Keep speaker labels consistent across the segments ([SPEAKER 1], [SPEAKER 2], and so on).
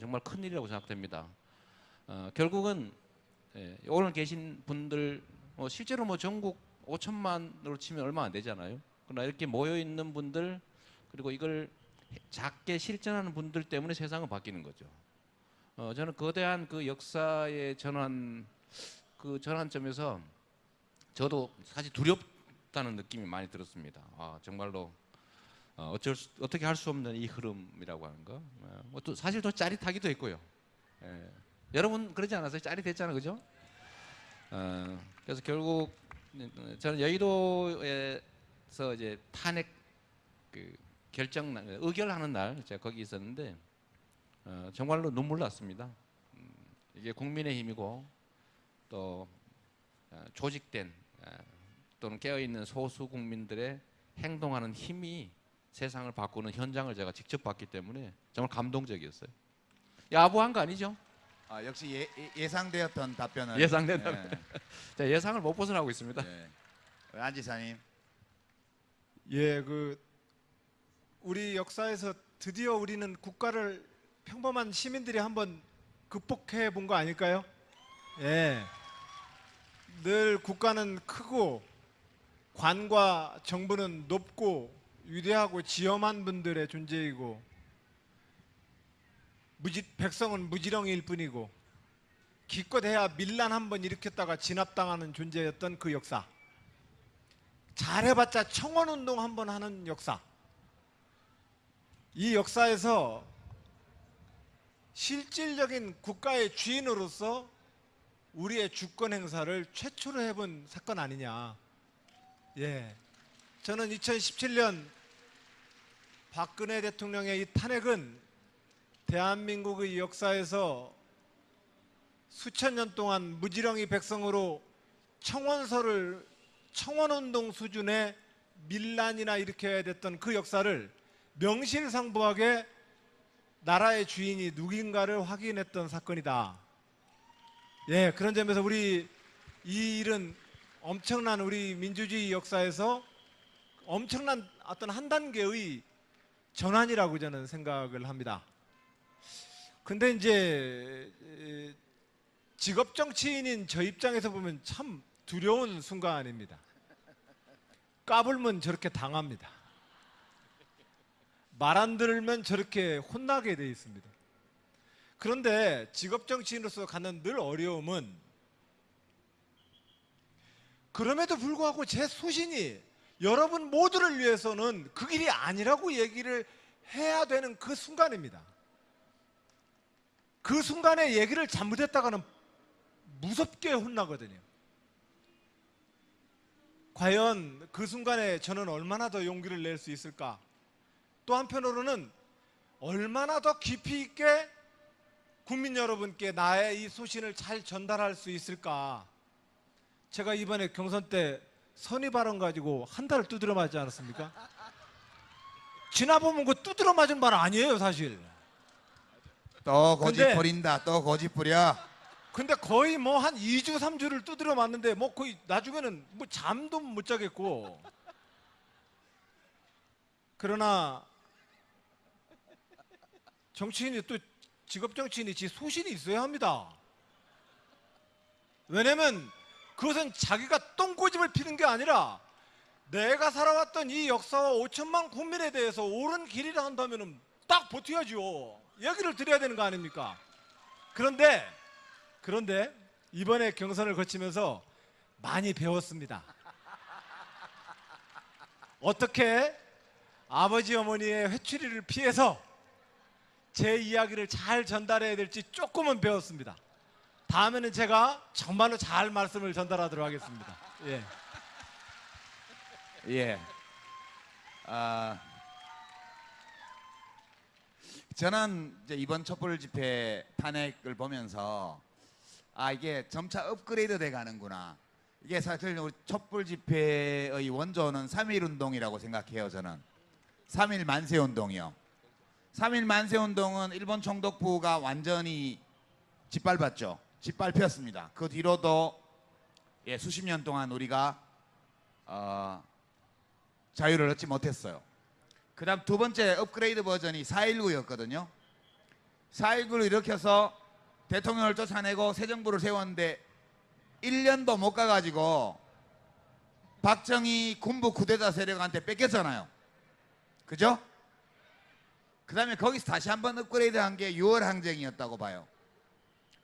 [SPEAKER 1] 정말 큰일이라고 생각됩니다. 결국은 오늘 계신 분들 실제로 전국 5천만으로 치면 얼마 안 되잖아요. 그러나 이렇게 모여 있는 분들 그리고 이걸 작게 실천하는 분들 때문에 세상은 바뀌는 거죠. 저는 거대한 그 역사의 그 전환점에서 저도 사실 두렵다는 느낌이 많이 들었습니다. 정말로 어떻게 할 수 없는 이 흐름이라고 하는 거. 또 사실 또 짜릿하기도 했고요. 여러분 그러지 않았어요? 짜릿했잖아요, 그죠? 그래서 결국 저는 여의도에서 이제 탄핵 의결하는 날 제가 거기 있었는데 정말로 눈물 났습니다. 이게 국민의힘이고 또 조직된 또는 깨어있는 소수 국민들의 행동하는 힘이 세상을 바꾸는 현장을 제가 직접 봤기 때문에 정말 감동적이었어요. 야부한 거 아니죠?
[SPEAKER 2] 역시 예상되었던 답변을.
[SPEAKER 1] 예상된 답변. 자, 예상을 못 벗어나고 있습니다.
[SPEAKER 2] 안 지사님.
[SPEAKER 3] 우리 역사에서 드디어 우리는 국가를 평범한 시민들이 한번 극복해 본 거 아닐까요? 늘 국가는 크고 관과 정부는 높고 위대하고 지엄한 분들의 존재이고 백성은 무지렁이일 뿐이고 기껏해야 밀란 한번 일으켰다가 진압당하는 존재였던 그 역사. 잘해봤자 청원운동 한번 하는 역사. 이 역사에서 실질적인 국가의 주인으로서 우리의 주권 행사를 최초로 해본 사건 아니냐. 저는 2017년 박근혜 대통령의 이 탄핵은 대한민국의 역사에서 수천 년 동안 무지렁이 백성으로 청원운동 수준의 밀란이나 일으켜야 됐던 그 역사를 명실상부하게 나라의 주인이 누군가를 확인했던 사건이다. 그런 점에서 이 일은 엄청난 우리 민주주의 역사에서 엄청난 어떤 한 단계의 전환이라고 저는 생각을 합니다. 근데 이제 직업 정치인인 저 입장에서 보면 참 두려운 순간입니다. 까불면 저렇게 당합니다. 말 안 들으면 저렇게 혼나게 돼 있습니다. 그런데 직업 정치인으로서 갖는 늘 어려움은 그럼에도 불구하고 제 소신이 여러분 모두를 위해서는 그 길이 아니라고 얘기를 해야 되는 그 순간입니다. 그 순간에 얘기를 잘못했다가는 무섭게 혼나거든요. 과연 그 순간에 저는 얼마나 더 용기를 낼 수 있을까? 또 한편으로는 얼마나 더 깊이 있게 국민 여러분께 나의 이 소신을 잘 전달할 수 있을까? 제가 이번에 경선 때 선의 발언 가지고 한 달을 두드려 맞지 않았습니까? 지나보면 그 두드려 맞은 말 아니에요, 사실.
[SPEAKER 2] 또 고집 부린다. 또 고집 부려.
[SPEAKER 3] 근데 거의 한 2주, 3주를 두드려 맞는데 거의 나중에는 잠도 못 자겠고. 그러나 정치인이 또 직업 정치인이 지 소신이 있어야 합니다. 왜냐면 그것은 자기가 똥꼬집을 피는 게 아니라 내가 살아왔던 이 역사와 5천만 국민에 대해서 옳은 길이라 한다면 딱 버텨야죠. 얘기를 드려야 되는 거 아닙니까? 그런데 이번에 경선을 거치면서 많이 배웠습니다. 어떻게 아버지 어머니의 회초리를 피해서 제 이야기를 잘 전달해야 될지 조금은 배웠습니다. 다음에는 제가 정말로 잘 말씀을 전달하도록 하겠습니다.
[SPEAKER 2] 저는 이제 이번 촛불 집회 탄핵을 보면서 이게 점차 업그레이드 돼 가는구나. 이게 사실 우리 촛불 집회의 원조는 3.1 운동이라고 생각해요. 저는 3.1 만세 운동이요. 3.1 만세 운동은 일본 총독부가 완전히 짓밟았죠. 짓밟혔습니다. 그 뒤로도 수십 년 동안 우리가 자유를 얻지 못했어요. 그 다음 두 번째 업그레이드 버전이 4.19였거든요. 4.19를 일으켜서 대통령을 쫓아내고 새 정부를 세웠는데 1년도 못 가가지고 박정희 군부 쿠데타 세력한테 뺏겼잖아요. 그죠? 그 다음에 거기서 다시 한번 업그레이드한 게 6월 항쟁이었다고 봐요.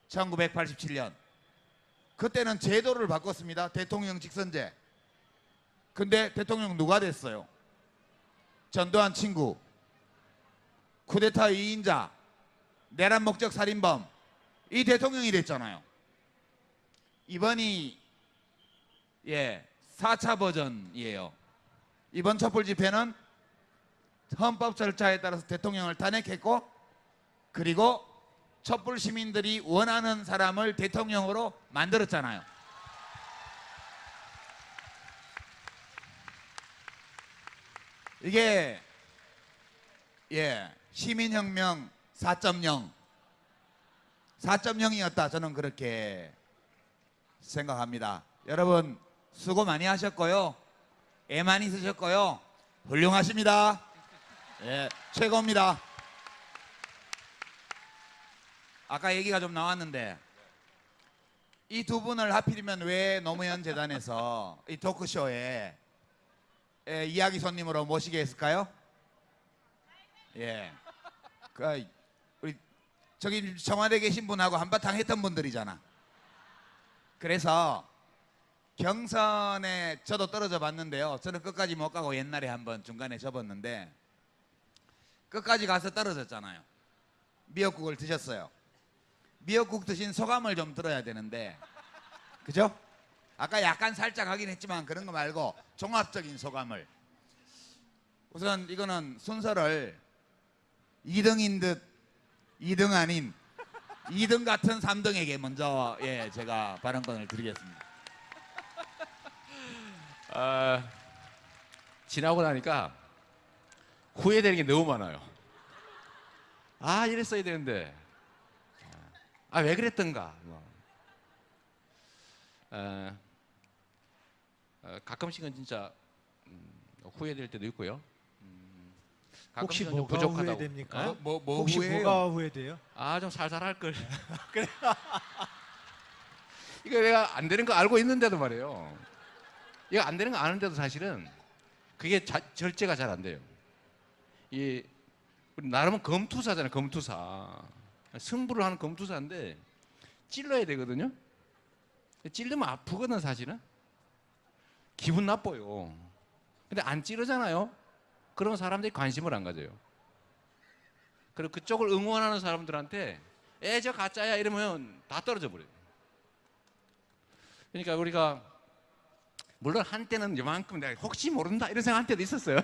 [SPEAKER 2] 1987년. 그때는 제도를 바꿨습니다. 대통령 직선제. 근데 대통령 누가 됐어요? 전두환 친구, 쿠데타 위인자, 내란 목적 살인범, 이 대통령이 됐잖아요. 이번이 4차 버전이에요. 이번 촛불 집회는 헌법 절차에 따라서 대통령을 탄핵했고, 그리고 촛불 시민들이 원하는 사람을 대통령으로 만들었잖아요. 이게 시민혁명 4.0 4.0이었다 저는 그렇게 생각합니다. 여러분 수고 많이 하셨고요. 애 많이 쓰셨고요. 훌륭하십니다. 최고입니다. 아까 얘기가 좀 나왔는데 이 두 분을 하필이면 왜 노무현 재단에서 이 토크쇼에 이야기 손님으로 모시게 했을까요? 우리 저기 청와대에 계신 분하고 한바탕 했던 분들이잖아. 그래서 경선에 저도 떨어져 봤는데요. 저는 끝까지 못 가고 옛날에 한번 중간에 접었는데 끝까지 가서 떨어졌잖아요. 미역국을 드셨어요. 미역국 드신 소감을 좀 들어야 되는데, 그죠? 아까 약간 살짝 하긴 했지만 그런 거 말고 종합적인 소감을. 우선 이거는 순서를 2등인 듯 2등 아닌 2등 같은 3등에게 먼저 제가 발언권을 드리겠습니다.
[SPEAKER 1] 지나고 나니까 후회되는 게 너무 많아요. 아, 이랬어야 되는데. 아, 왜 그랬던가. 가끔씩은 진짜 후회될 때도 있고요.
[SPEAKER 3] 혹시
[SPEAKER 1] 가끔씩은 좀
[SPEAKER 3] 뭐가
[SPEAKER 1] 부족하다고.
[SPEAKER 3] 후회됩니까?
[SPEAKER 1] 에?
[SPEAKER 3] 혹시
[SPEAKER 2] 후회해요?
[SPEAKER 3] 뭐가 후회돼요?
[SPEAKER 1] 아, 좀 살살 할 걸. 그래. 이거 내가 안 되는 거 알고 있는데도 말이에요. 이거 안 되는 거 아는데도 사실은 그게 절제가 잘 안 돼요. 이 우리 나름은 검투사잖아요. 검투사. 승부를 하는 검투사인데 찔러야 되거든요. 찔르면 아프거든 사실은. 기분 나빠요. 근데 안 찌르잖아요. 그런 사람들이 관심을 안 가져요. 그리고 그쪽을 응원하는 사람들한테 저 가짜야 이러면 다 떨어져 버려요. 그러니까 우리가 물론 한때는 이만큼 내가 혹시 모른다 이런 생각 한 때도 있었어요.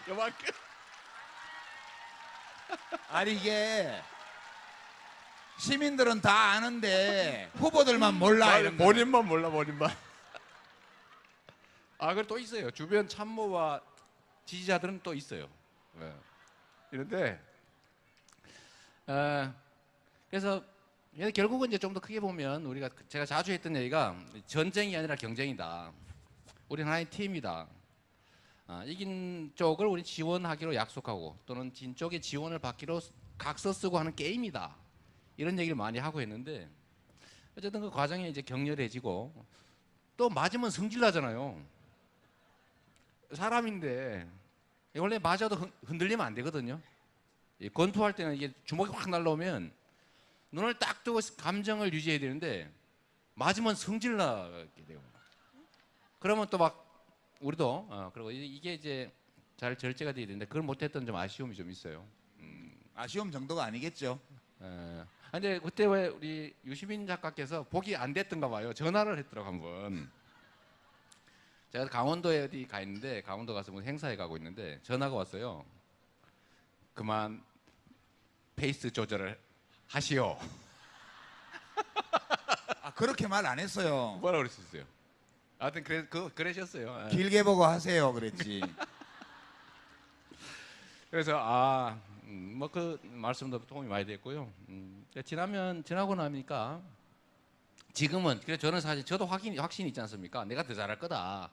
[SPEAKER 1] 이만큼.
[SPEAKER 2] 아니 이게 시민들은 다 아는데 후보들만 몰라. 이런 거.
[SPEAKER 1] 본인만 몰라 본인만. 아, 그걸 또 있어요. 주변 참모와 지지자들은 또 있어요. 이런데 그래서 결국은 이제 좀 더 크게 보면 우리가 제가 자주 했던 얘기가 전쟁이 아니라 경쟁이다. 우리는 하나의 팀이다. 이긴 쪽을 우리 지원하기로 약속하고 또는 진 쪽의 지원을 받기로 각서 쓰고 하는 게임이다. 이런 얘기를 많이 하고 했는데 어쨌든 그 과정이 이제 격렬해지고 또 맞으면 성질나잖아요. 사람인데 원래 맞아도 흔들리면 안 되거든요. 권투할 때는 이게 주먹이 확 날라오면 눈을 딱 뜨고 감정을 유지해야 되는데 맞으면 성질나게 돼요. 그러면 또 막 우리도 그리고 이게 이제 잘 절제가 돼야 되는데 그걸 못했던 좀 아쉬움이 좀 있어요.
[SPEAKER 2] 아쉬움 정도가 아니겠죠.
[SPEAKER 1] 근데 그때 왜 우리 유시민 작가께서 복이 안 됐던가 봐요. 전화를 했더라고 한번. 제가 강원도에 어디 가 있는데 강원도 가서 무슨 행사에 가고 있는데 전화가 왔어요. 그만 페이스 조절을 하시오.
[SPEAKER 2] 그렇게 말 안 했어요.
[SPEAKER 1] 뭐라 그랬었어요? 하여튼 그러셨어요.
[SPEAKER 2] 길게 보고 하세요 그랬지.
[SPEAKER 1] 그래서 뭐 그 말씀도 도움이 많이 됐고요. 지나고 나니까 지금은 그래서 저는 사실 저도 확신이 있지 않습니까? 내가 더 잘할 거다.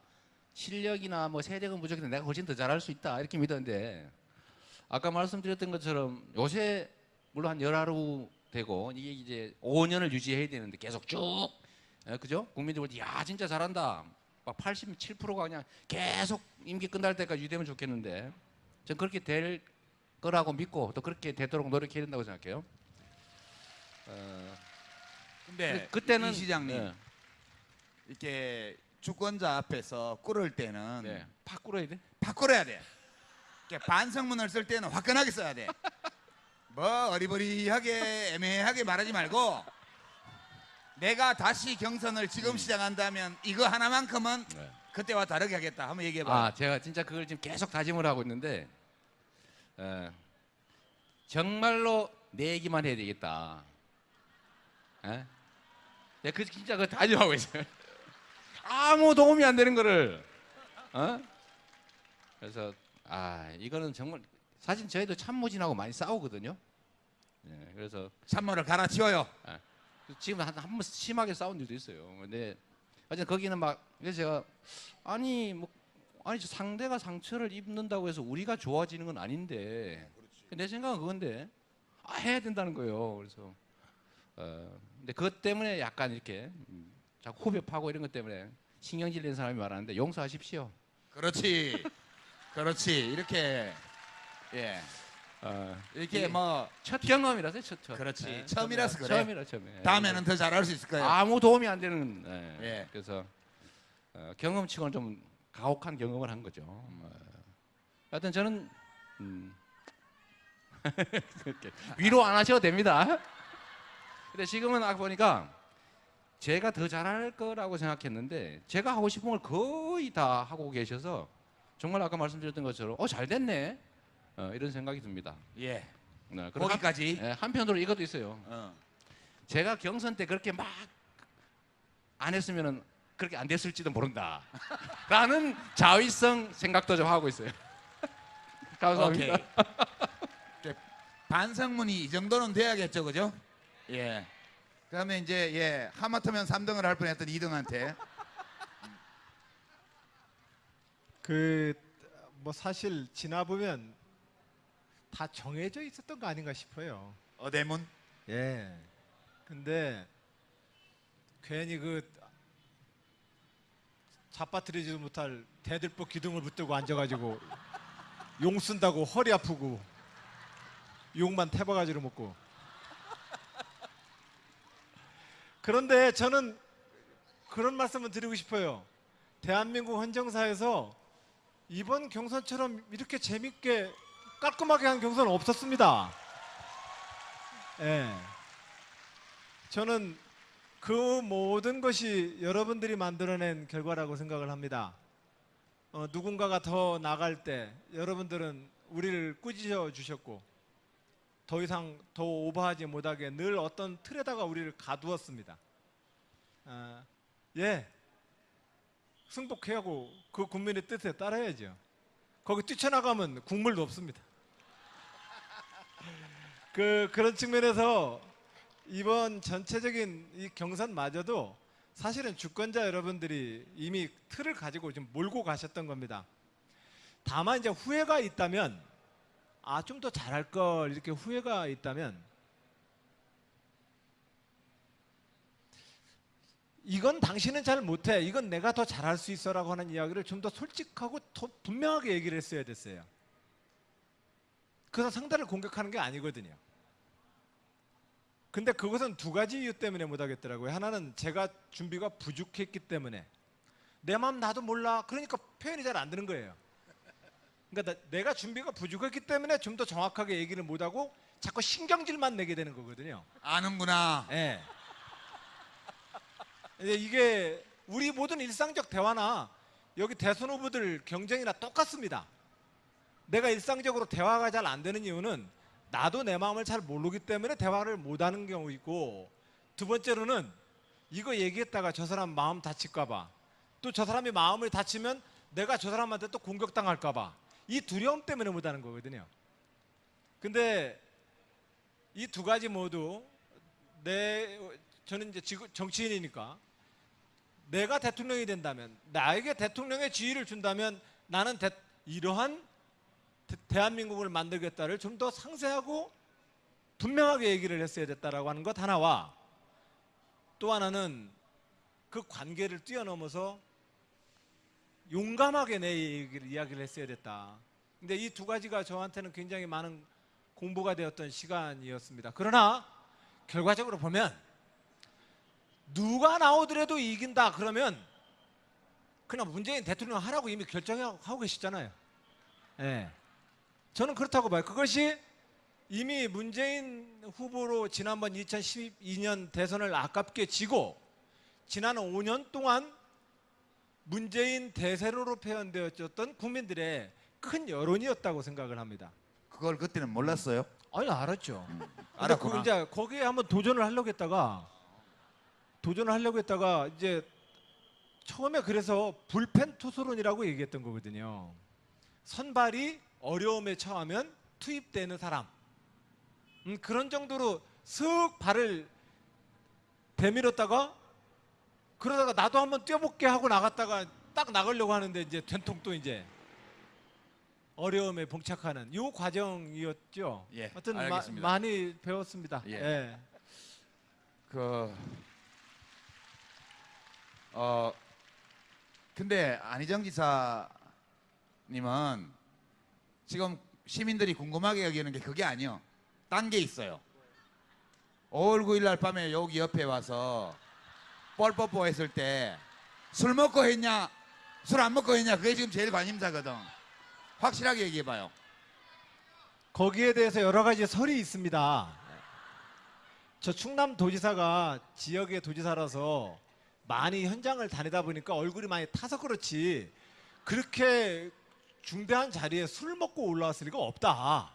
[SPEAKER 1] 실력이나 뭐 세력은 부족한데 내가 훨씬 더 잘할 수 있다 이렇게 믿었는데 아까 말씀드렸던 것처럼 요새 물론 한 열하루 되고 이게 이제 5년을 유지해야 되는데 계속 쭉 그죠? 국민들이 야 진짜 잘한다. 막 87%가 그냥 계속 임기 끝날 때까지 유지되면 좋겠는데 전 그렇게 될 거라고 믿고 또 그렇게 되도록 노력해야 된다고 생각해요.
[SPEAKER 2] 근데
[SPEAKER 1] 그때는
[SPEAKER 2] 이 시장님
[SPEAKER 1] 네,
[SPEAKER 2] 이렇게 주권자 앞에서 꿇을 때는
[SPEAKER 1] 네. 팍 꿇어야 돼.
[SPEAKER 2] 바꾸어야 돼. 이렇게 반성문을 쓸 때는 화끈하게 써야 돼. 뭐 어리버리하게 애매하게 말하지 말고 내가 다시 경선을 지금 시작한다면 이거 하나만큼은
[SPEAKER 1] 네.
[SPEAKER 2] 그때와 다르게 하겠다. 한번 얘기해봐.
[SPEAKER 1] 아 제가 진짜 그걸 지금 계속 다짐을 하고 있는데 정말로 내 얘기만 해야 되겠다. 예? 네, 그 진짜 그 다짐하고 있어요. 아무 도움이 안 되는 거를. 그래서 이거는 정말 사실 저희도 참모진하고 많이 싸우거든요. 예, 그래서
[SPEAKER 2] 찬물을 갈아치워요.
[SPEAKER 1] 지금 한번 심하게 싸운 일도 있어요. 근데 어쨌든 거기는 막 그래서 제가 아니 저 상대가 상처를 입는다고 해서 우리가 좋아지는 건 아닌데 내 생각은 그건데 해야 된다는 거예요. 그래서 근데 그것 때문에 약간 이렇게 자꾸 후배 파고 이런 것 때문에 신경질 내는 사람이 많았는데 용서하십시오.
[SPEAKER 2] 그렇지. 그렇지. 이렇게 예. 이렇게 뭐
[SPEAKER 1] 첫 경험이라서 첫.
[SPEAKER 2] 그렇지.
[SPEAKER 1] 예,
[SPEAKER 2] 처음이라서 그래.
[SPEAKER 1] 처음이라 처음.
[SPEAKER 2] 다음에는 더 잘할 수 있을 거예요.
[SPEAKER 1] 아무 도움이 안 되는.
[SPEAKER 2] 예.
[SPEAKER 1] 그래서 경험치고는 좀 가혹한 경험을 한 거죠. 하여튼 저는 그렇게 위로 안 하셔도 됩니다. 근데 지금은 아까 보니까 제가 더 잘할 거라고 생각했는데 제가 하고 싶은 걸 거의 다 하고 계셔서 정말 아까 말씀드렸던 것처럼 잘 됐네 이런 생각이 듭니다.
[SPEAKER 2] 예.
[SPEAKER 1] 그리고
[SPEAKER 2] 거기까지.
[SPEAKER 1] 한편으로 이것도 있어요.
[SPEAKER 2] 어.
[SPEAKER 1] 제가 경선 때 그렇게 막 안 했으면은 그렇게 안 됐을지도 모른다. 라는 자위성 생각도 좀 하고 있어요. 감사합니다.
[SPEAKER 2] 오케이. 반성문이 이 정도는 돼야겠죠, 그죠? 예. 그다음에 이제 예 하마터면 3등을 할 뻔했던 2등한테
[SPEAKER 3] 그 뭐 사실 지나 보면 다 정해져 있었던 거 아닌가 싶어요.
[SPEAKER 2] 어대문.
[SPEAKER 3] 예. 근데 괜히 그 잡아뜨리지도 못할 대들보 기둥을 붙들고 앉아가지고 용 쓴다고 허리 아프고 용만 태바가지로 먹고. 그런데 저는 그런 말씀을 드리고 싶어요. 대한민국 헌정사에서 이번 경선처럼 이렇게 재밌게 깔끔하게 한 경선은 없었습니다. 예. 저는 그 모든 것이 여러분들이 만들어낸 결과라고 생각을 합니다. 누군가가 더 나갈 때 여러분들은 우리를 꾸짖어 주셨고 더 이상 더 오버하지 못하게 늘 어떤 틀에다가 우리를 가두었습니다. 예, 승복해하고 그 국민의 뜻에 따라야죠. 거기 뛰쳐나가면 국물도 없습니다. 그런 측면에서 이번 전체적인 이 경선마저도 사실은 주권자 여러분들이 이미 틀을 가지고 좀 몰고 가셨던 겁니다. 다만 이제 후회가 있다면 좀 더 잘할 걸 이렇게 후회가 있다면 이건 당신은 잘 못해 이건 내가 더 잘할 수 있어라고 하는 이야기를 좀 더 솔직하고 더 분명하게 얘기를 했어야 됐어요. 그래서 상대를 공격하는 게 아니거든요. 근데 그것은 두 가지 이유 때문에 못하겠더라고요. 하나는 제가 준비가 부족했기 때문에 내 마음 나도 몰라 그러니까 표현이 잘 안 되는 거예요. 그러니까 내가 준비가 부족했기 때문에 좀 더 정확하게 얘기를 못하고 자꾸 신경질만 내게 되는 거거든요.
[SPEAKER 2] 아는구나.
[SPEAKER 3] 예. 이게 우리 모든 일상적 대화나 여기 대선 후보들 경쟁이나 똑같습니다. 내가 일상적으로 대화가 잘 안 되는 이유는 나도 내 마음을 잘 모르기 때문에 대화를 못하는 경우이고 두 번째로는 이거 얘기했다가 저 사람 마음 다칠까 봐 또 저 사람이 마음을 다치면 내가 저 사람한테 또 공격당할까 봐 이 두려움 때문에 못하는 거거든요. 근데 이 두 가지 모두 저는 이제 정치인이니까 내가 대통령이 된다면 나에게 대통령의 지위를 준다면 나는 이러한 대한민국을 만들겠다를 좀 더 상세하고 분명하게 얘기를 했어야 됐다라고 하는 것 하나와, 또 하나는 그 관계를 뛰어넘어서 용감하게 내 이야기를 했어야 됐다. 근데 이 두 가지가 저한테는 굉장히 많은 공부가 되었던 시간이었습니다. 그러나 결과적으로 보면 누가 나오더라도 이긴다 그러면 그냥 문재인 대통령 하라고 이미 결정하고 계시잖아요. 예. 저는 그렇다고 봐요. 그것이 이미 문재인 후보로 지난번 2012년 대선을 아깝게 지고 지난 5년 동안 문재인 대세로로 표현되었던 국민들의 큰 여론이었다고 생각을 합니다.
[SPEAKER 2] 그걸 그때는 몰랐어요.
[SPEAKER 3] 아니, 알았죠. 근데
[SPEAKER 2] 알았구나.
[SPEAKER 3] 이제 거기에 한번 도전을 하려고 했다가 이제 처음에 그래서 불펜 투수론이라고 얘기했던 거거든요. 선발이 어려움에 처하면 투입되는 사람. 그런 정도로 슥 발을 대밀었다가 그러다가 나도 한번 뛰어볼게 하고 나갔다가 딱 나가려고 하는데 이제 된통 또 이제 어려움에 봉착하는 이 과정이었죠.
[SPEAKER 2] 예,
[SPEAKER 3] 하여튼
[SPEAKER 2] 알겠습니다.
[SPEAKER 3] 많이 배웠습니다.
[SPEAKER 2] 예.
[SPEAKER 3] 예.
[SPEAKER 2] 근데 안희정 지사님은 지금 시민들이 궁금하게 여기는 게 그게 아니요. 딴 게 있어요. 5월 9일 날 밤에 여기 옆에 와서 뻘뽀뽀 했을 때 술 먹고 했냐 술 안 먹고 했냐 그게 지금 제일 관심사거든. 확실하게 얘기해봐요.
[SPEAKER 3] 거기에 대해서 여러 가지 설이 있습니다. 저 충남도지사가 지역의 도지사라서 많이 현장을 다니다 보니까 얼굴이 많이 타서 그렇지 그렇게 중대한 자리에 술 먹고 올라왔을 리가 없다.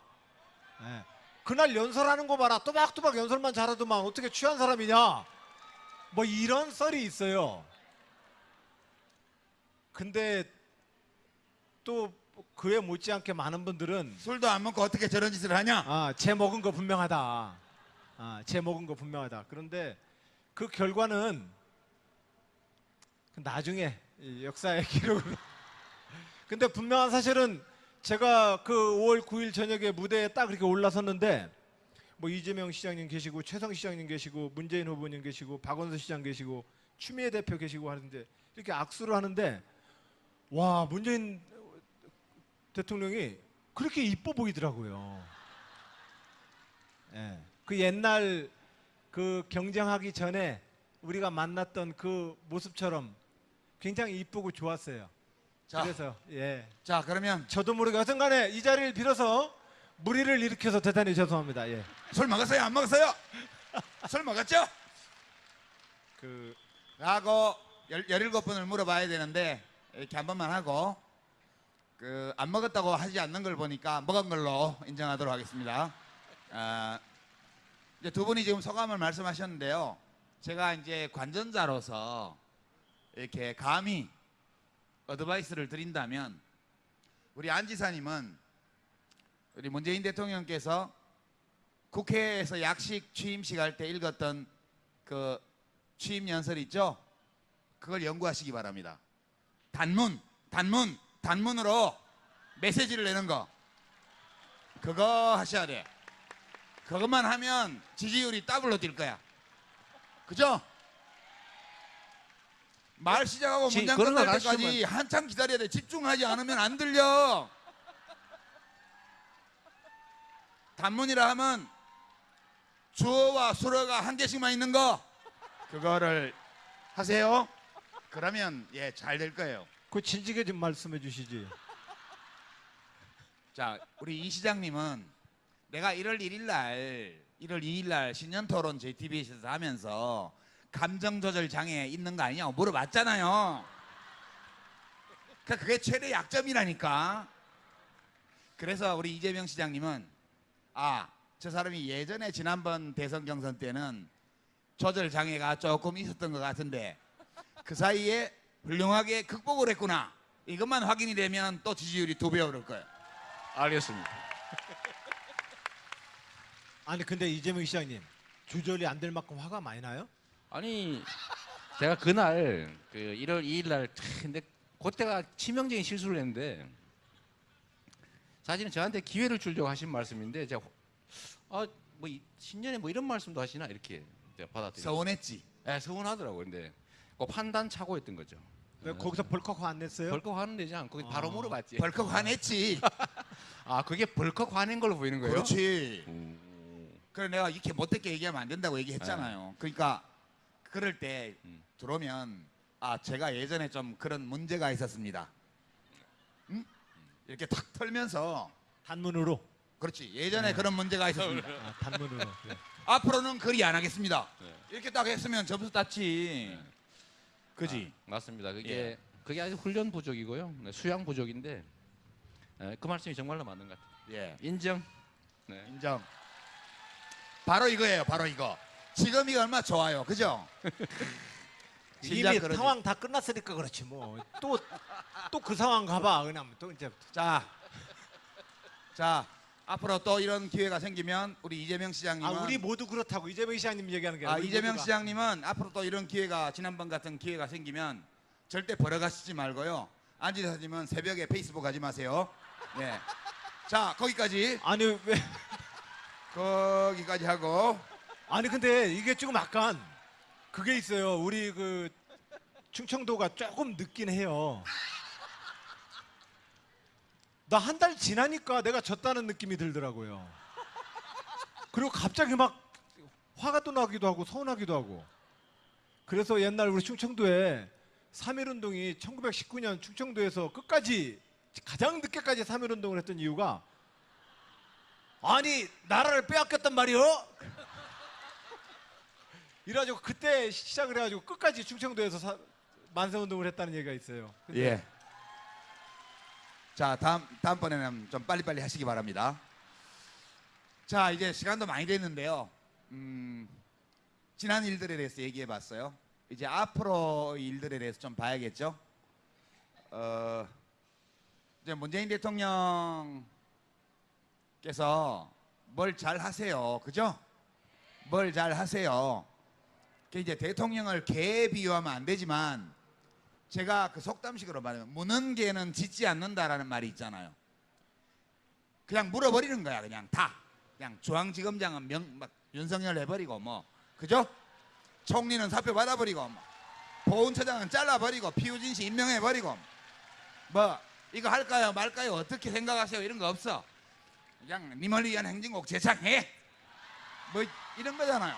[SPEAKER 3] 예. 그날 연설하는 거 봐라. 또박또박 연설만 잘하더만 어떻게 취한 사람이냐. 뭐 이런 썰이 있어요. 근데 또 그에 못지않게 많은 분들은
[SPEAKER 2] 술도 안 먹고 어떻게 저런 짓을 하냐.
[SPEAKER 3] 쟤 먹은 거 분명하다. 쟤 먹은 거 분명하다. 그런데 그 결과는 나중에 이 역사의 기록으로. 근데 분명한 사실은 제가 그 5월 9일 저녁에 무대에 딱 이렇게 올라섰는데 뭐 이재명 시장님 계시고 최성 시장님 계시고 문재인 후보님 계시고 박원순 시장 계시고 추미애 대표 계시고 하는데 이렇게 악수를 하는데 와, 문재인 대통령이 그렇게 이뻐 보이더라고요. 예. 그 옛날 그 경쟁하기 전에 우리가 만났던 그 모습처럼 굉장히 이쁘고 좋았어요.
[SPEAKER 2] 자,
[SPEAKER 3] 그래서 예.
[SPEAKER 2] 자 그러면
[SPEAKER 3] 저도 모르게 하여튼간에 이 자리를 빌어서 무리를 일으켜서 대단히 죄송합니다. 예.
[SPEAKER 2] 술 먹었어요? 안 먹었어요? 술 먹었죠?
[SPEAKER 3] 그
[SPEAKER 2] 라고 17번을 물어봐야 되는데 이렇게 한 번만 하고 그 안 먹었다고 하지 않는 걸 보니까 먹은 걸로 인정하도록 하겠습니다. 이제 두 분이 지금 소감을 말씀하셨는데요. 제가 이제 관전자로서 이렇게 감히 어드바이스를 드린다면 우리 안 지사님은 우리 문재인 대통령께서 국회에서 약식 취임식 할 때 읽었던 그 취임 연설 있죠? 그걸 연구하시기 바랍니다. 단문으로 메시지를 내는 거 그거 하셔야 돼. 그것만 하면 지지율이 더블로 뛸 거야. 그죠? 말 시작하고 문장
[SPEAKER 1] 그런 거
[SPEAKER 2] 끝날 때까지
[SPEAKER 1] 가르치면-
[SPEAKER 2] 한참 기다려야 돼. 집중하지 않으면 안 들려. 단문이라 하면 주어와 수어가 한 개씩만 있는 거 그거를 하세요. 그러면 예, 잘 될 거예요.
[SPEAKER 3] 그 진지하게 좀 말씀해 주시지.
[SPEAKER 2] 자, 우리 이 시장님은 내가 1월 2일 날 신년 토론 JTBC에서 하면서 감정 조절 장애 있는 거 아니냐고 물어봤잖아요. 그러니까 그게 최대 약점이라니까. 그래서 우리 이재명 시장님은 저 사람이 예전에 지난번 대선 경선 때는 조절 장애가 조금 있었던 것 같은데 그 사이에 훌륭하게 극복을 했구나. 이것만 확인이 되면 또 지지율이 2배 오를 거예요.
[SPEAKER 1] 알겠습니다.
[SPEAKER 3] 아니 근데 이재명 시장님 조절이 안 될 만큼 화가 많이 나요?
[SPEAKER 1] 아니 제가 그날 그 1월 2일 날 근데 그때가 치명적인 실수를 했는데 사실은 저한테 기회를 주려고 하신 말씀인데 제가 신년에 뭐 이런 말씀도 하시나 이렇게 받아들였어요.
[SPEAKER 2] 서운했지.
[SPEAKER 1] 네, 서운하더라고요. 근데 그 판단 착오였던 거죠.
[SPEAKER 3] 왜 거기서 벌컥 화 안 냈어요?
[SPEAKER 1] 벌컥 화는 되지 않고 바로 물어봤지.
[SPEAKER 2] 벌컥 화냈지.
[SPEAKER 1] 아 그게 벌컥 화낸 걸로 보이는 거예요?
[SPEAKER 2] 그렇지. 그래 내가 이렇게 못되게 얘기하면 안 된다고 얘기했잖아요. 그러니까 그럴 때 들어오면 제가 예전에 좀 그런 문제가 있었습니다. 응? 이렇게 탁 털면서
[SPEAKER 3] 단문으로.
[SPEAKER 2] 그렇지. 예전에 그런 문제가 있었습니다.
[SPEAKER 3] 단문으로. 네.
[SPEAKER 2] 앞으로는 그리 안 하겠습니다. 이렇게 딱 했으면 점수 땄지. 그지?
[SPEAKER 1] 맞습니다.
[SPEAKER 2] 예.
[SPEAKER 1] 그게 아주 훈련 부족이고요. 네, 수양 부족인데 그 말씀이 정말로 맞는 것 같아요.
[SPEAKER 2] 예.
[SPEAKER 1] 인정. 네.
[SPEAKER 2] 인정. 바로 이거예요. 바로 이거. 지금 이거 얼마나 좋아요. 그죠? 진짜
[SPEAKER 3] 이미
[SPEAKER 2] 그러지.
[SPEAKER 3] 상황 다 끝났으니까 그렇지 뭐. 또 그 상황 가봐. 그냥 또 이제
[SPEAKER 2] 자, 앞으로 또 이런 기회가 생기면 우리 이재명 시장님은
[SPEAKER 3] 우리 모두 그렇다고 이재명 시장님 얘기하는 게 아니라 우리
[SPEAKER 2] 이재명
[SPEAKER 3] 모두가.
[SPEAKER 2] 시장님은 앞으로 또 이런 기회가 지난번 같은 기회가 생기면 절대 벌어가시지 말고요. 안지사님은 새벽에 페이스북 하지 마세요. 예. 자, 거기까지
[SPEAKER 3] 아니 왜?
[SPEAKER 2] 거기까지 하고
[SPEAKER 3] 아니 근데 이게 조금 약간 그게 있어요. 우리 그 충청도가 조금 늦긴 해요. 나 한 달 지나니까 내가 졌다는 느낌이 들더라고요. 그리고 갑자기 막 화가 또 나기도 하고 서운하기도 하고. 그래서 옛날 우리 충청도에 3.1운동이 1919년 충청도에서 끝까지 가장 늦게까지 3.1운동을 했던 이유가 아니 나라를 빼앗겼단 말이요. 이래가지고 그때 시작을 해가지고 끝까지 충청도에서 만세운동을 했다는 얘기가 있어요. 근데
[SPEAKER 2] 예. 자, 다음번에는 좀 빨리빨리 하시기 바랍니다. 자, 이제 시간도 많이 됐는데요. 지난 일들에 대해서 얘기해 봤어요. 이제 앞으로 일들에 대해서 좀 봐야겠죠. 이제 문재인 대통령께서 뭘 잘 하세요. 그죠? 뭘 잘 하세요. 이제 대통령을 개에 비유하면 안 되지만 제가 그 속담식으로 말하면 무는 개는 짖지 않는다라는 말이 있잖아요. 그냥 물어버리는 거야. 그냥 다. 그냥 중앙지검장은 막 윤석열 해버리고 뭐 그죠? 총리는 사표 받아버리고 뭐 보훈처장은 잘라버리고 피우진 씨 임명해버리고 뭐 이거 할까요 말까요 어떻게 생각하세요 이런 거 없어. 그냥 님을 위한 행진곡 제창해 뭐 이런 거잖아요.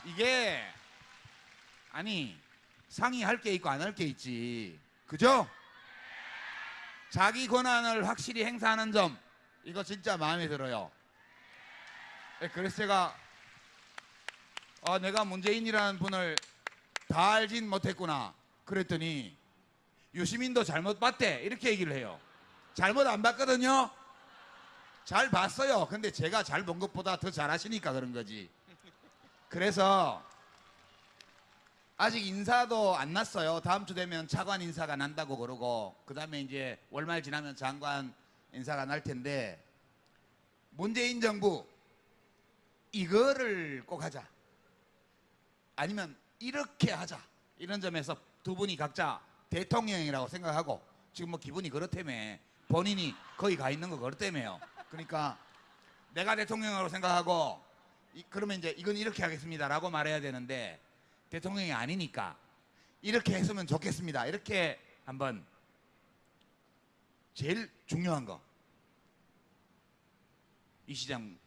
[SPEAKER 2] 이게 아니 상의할 게 있고 안 할 게 있지. 그죠? 자기 권한을 확실히 행사하는 점 이거 진짜 마음에 들어요. 그래서 제가 내가 문재인이라는 분을 다 알진 못했구나 그랬더니 유시민도 잘못 봤대 이렇게 얘기를 해요. 잘못 안 봤거든요. 잘 봤어요. 근데 제가 잘 본 것보다 더 잘하시니까 그런 거지. 그래서 아직 인사도 안 났어요. 다음 주 되면 차관 인사가 난다고 그러고 그 다음에 이제 월말 지나면 장관 인사가 날 텐데 문재인 정부 이거를 꼭 하자. 아니면 이렇게 하자. 이런 점에서 두 분이 각자 대통령이라고 생각하고 지금 뭐 기분이 그렇다며 본인이 거기 가 있는 거 그렇다며요. 그러니까 내가 대통령으로 생각하고 그러면 이제 이건 이렇게 하겠습니다라고 말해야 되는데 대통령이 아니니까 이렇게 했으면 좋겠습니다. 이렇게 한번 제일 중요한 거. 이 시장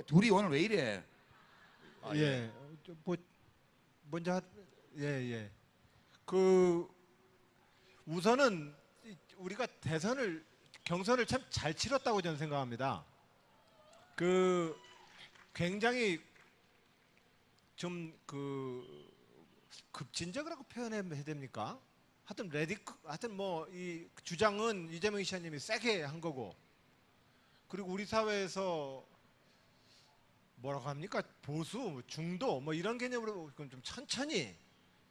[SPEAKER 2] 둘이 오늘 왜 이래?
[SPEAKER 3] 예. 뭐 먼저 예. 그 우선은 우리가 경선을 참 잘 치렀다고 저는 생각합니다. 그 굉장히 좀 급진적이라고 표현해야 됩니까? 하여튼 뭐 이 주장은 이재명 시장님이 세게 한 거고, 그리고 우리 사회에서 뭐라고 합니까? 보수, 중도 뭐 이런 개념으로 좀 천천히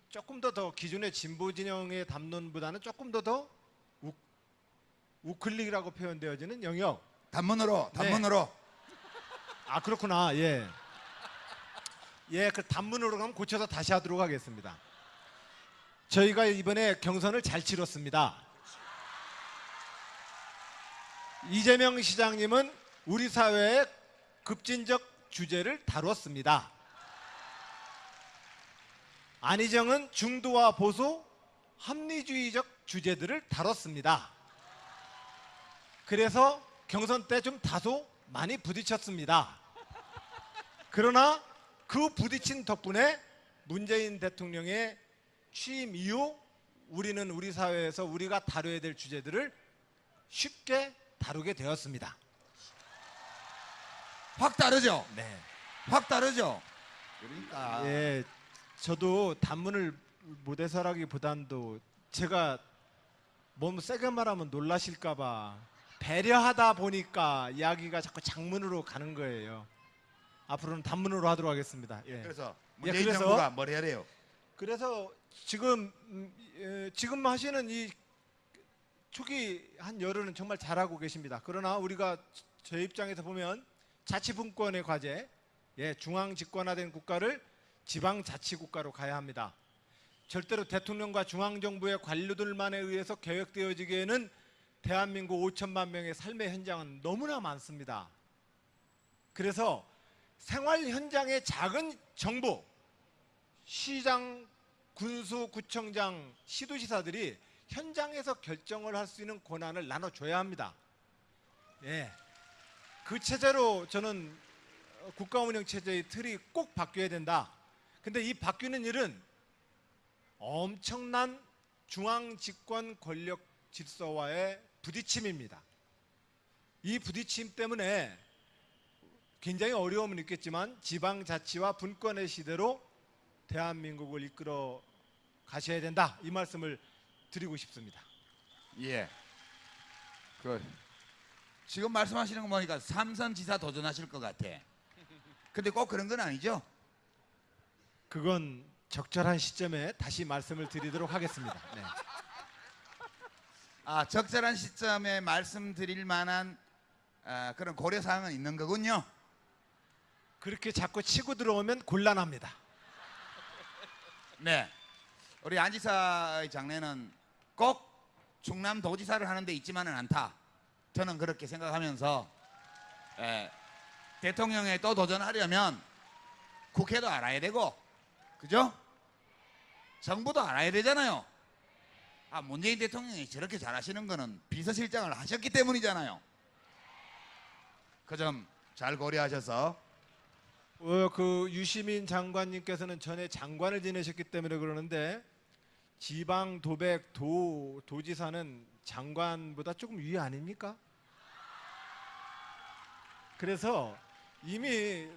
[SPEAKER 3] 조금 더 기존의 진보 진영의 담론보다는 조금 더 우클릭이라고 표현되어지는 영역.
[SPEAKER 2] 단문으로.
[SPEAKER 3] 아 그렇구나. 예. 그 단문으로 가면 고쳐서 다시 하도록 하겠습니다. 저희가 이번에 경선을 잘 치렀습니다. 이재명 시장님은 우리 사회의 급진적 주제를 다뤘습니다. 안희정은 중도와 보수, 합리주의적 주제들을 다뤘습니다. 그래서 경선 때 좀 다소 많이 부딪혔습니다. 그러나 그 부딪힌 덕분에 문재인 대통령의 취임 이후 우리는 우리 사회에서 우리가 다뤄야 될 주제들을 쉽게 다루게 되었습니다.
[SPEAKER 2] 확 다르죠?
[SPEAKER 3] 네.
[SPEAKER 2] 확 다르죠? 그러니까
[SPEAKER 3] 예, 저도 단문을 못 해설하기보단도 제가 너무 세게 말하면 놀라실까봐 배려하다 보니까 이야기가 자꾸 장문으로 가는 거예요. 앞으로는 단문으로 하도록 하겠습니다. 예.
[SPEAKER 2] 그래서 문재인
[SPEAKER 3] 그래서-
[SPEAKER 2] 정부가 뭘 해야 돼요?
[SPEAKER 3] 그래서 지금 하시는 이 초기 한 열흘은 정말 잘하고 계십니다. 그러나 우리가 제 입장에서 보면 자치분권의 과제, 중앙 집권화된 국가를 지방 자치국가로 가야 합니다. 절대로 대통령과 중앙정부의 관료들만에 의해서 계획되어지기에는 대한민국 5천만 명의 삶의 현장은 너무나 많습니다. 그래서 생활 현장의 작은 정부, 시장, 군수, 구청장, 시도지사들이 현장에서 결정을 할 수 있는 권한을 나눠줘야 합니다. 예. 그 체제로 저는 국가운영 체제의 틀이 꼭 바뀌어야 된다. 근데 이 바뀌는 일은 엄청난 중앙 집권 권력 질서와의 부딪힘입니다. 이 부딪힘 때문에 굉장히 어려움은 있겠지만 지방자치와 분권의 시대로 대한민국을 이끌어 가셔야 된다. 이 말씀을 드리고 싶습니다.
[SPEAKER 2] 예. 지금 말씀하시는 거 보니까 삼선 지사 도전하실 것 같아. 근데 꼭 그런 건 아니죠?
[SPEAKER 3] 그건 적절한 시점에 다시 말씀을 드리도록 하겠습니다. 네.
[SPEAKER 2] 아, 적절한 시점에 말씀드릴 만한 그런 고려 사항은 있는 거군요.
[SPEAKER 3] 그렇게 자꾸 치고 들어오면 곤란합니다.
[SPEAKER 2] 네. 우리 안 지사의 장래는 꼭 충남도지사를 하는 데 있지만은 않다. 저는 그렇게 생각하면서 대통령에 또 도전하려면 국회도 알아야 되고, 그죠? 정부도 알아야 되잖아요. 아, 문재인 대통령이 저렇게 잘하시는 거는 비서실장을 하셨기 때문이잖아요. 그 점 잘 고려하셔서.
[SPEAKER 3] 그 유시민 장관님께서는 전에 장관을 지내셨기 때문에 그러는데 지방 도백 도지사는 장관보다 조금 위에 아닙니까? 그래서 이미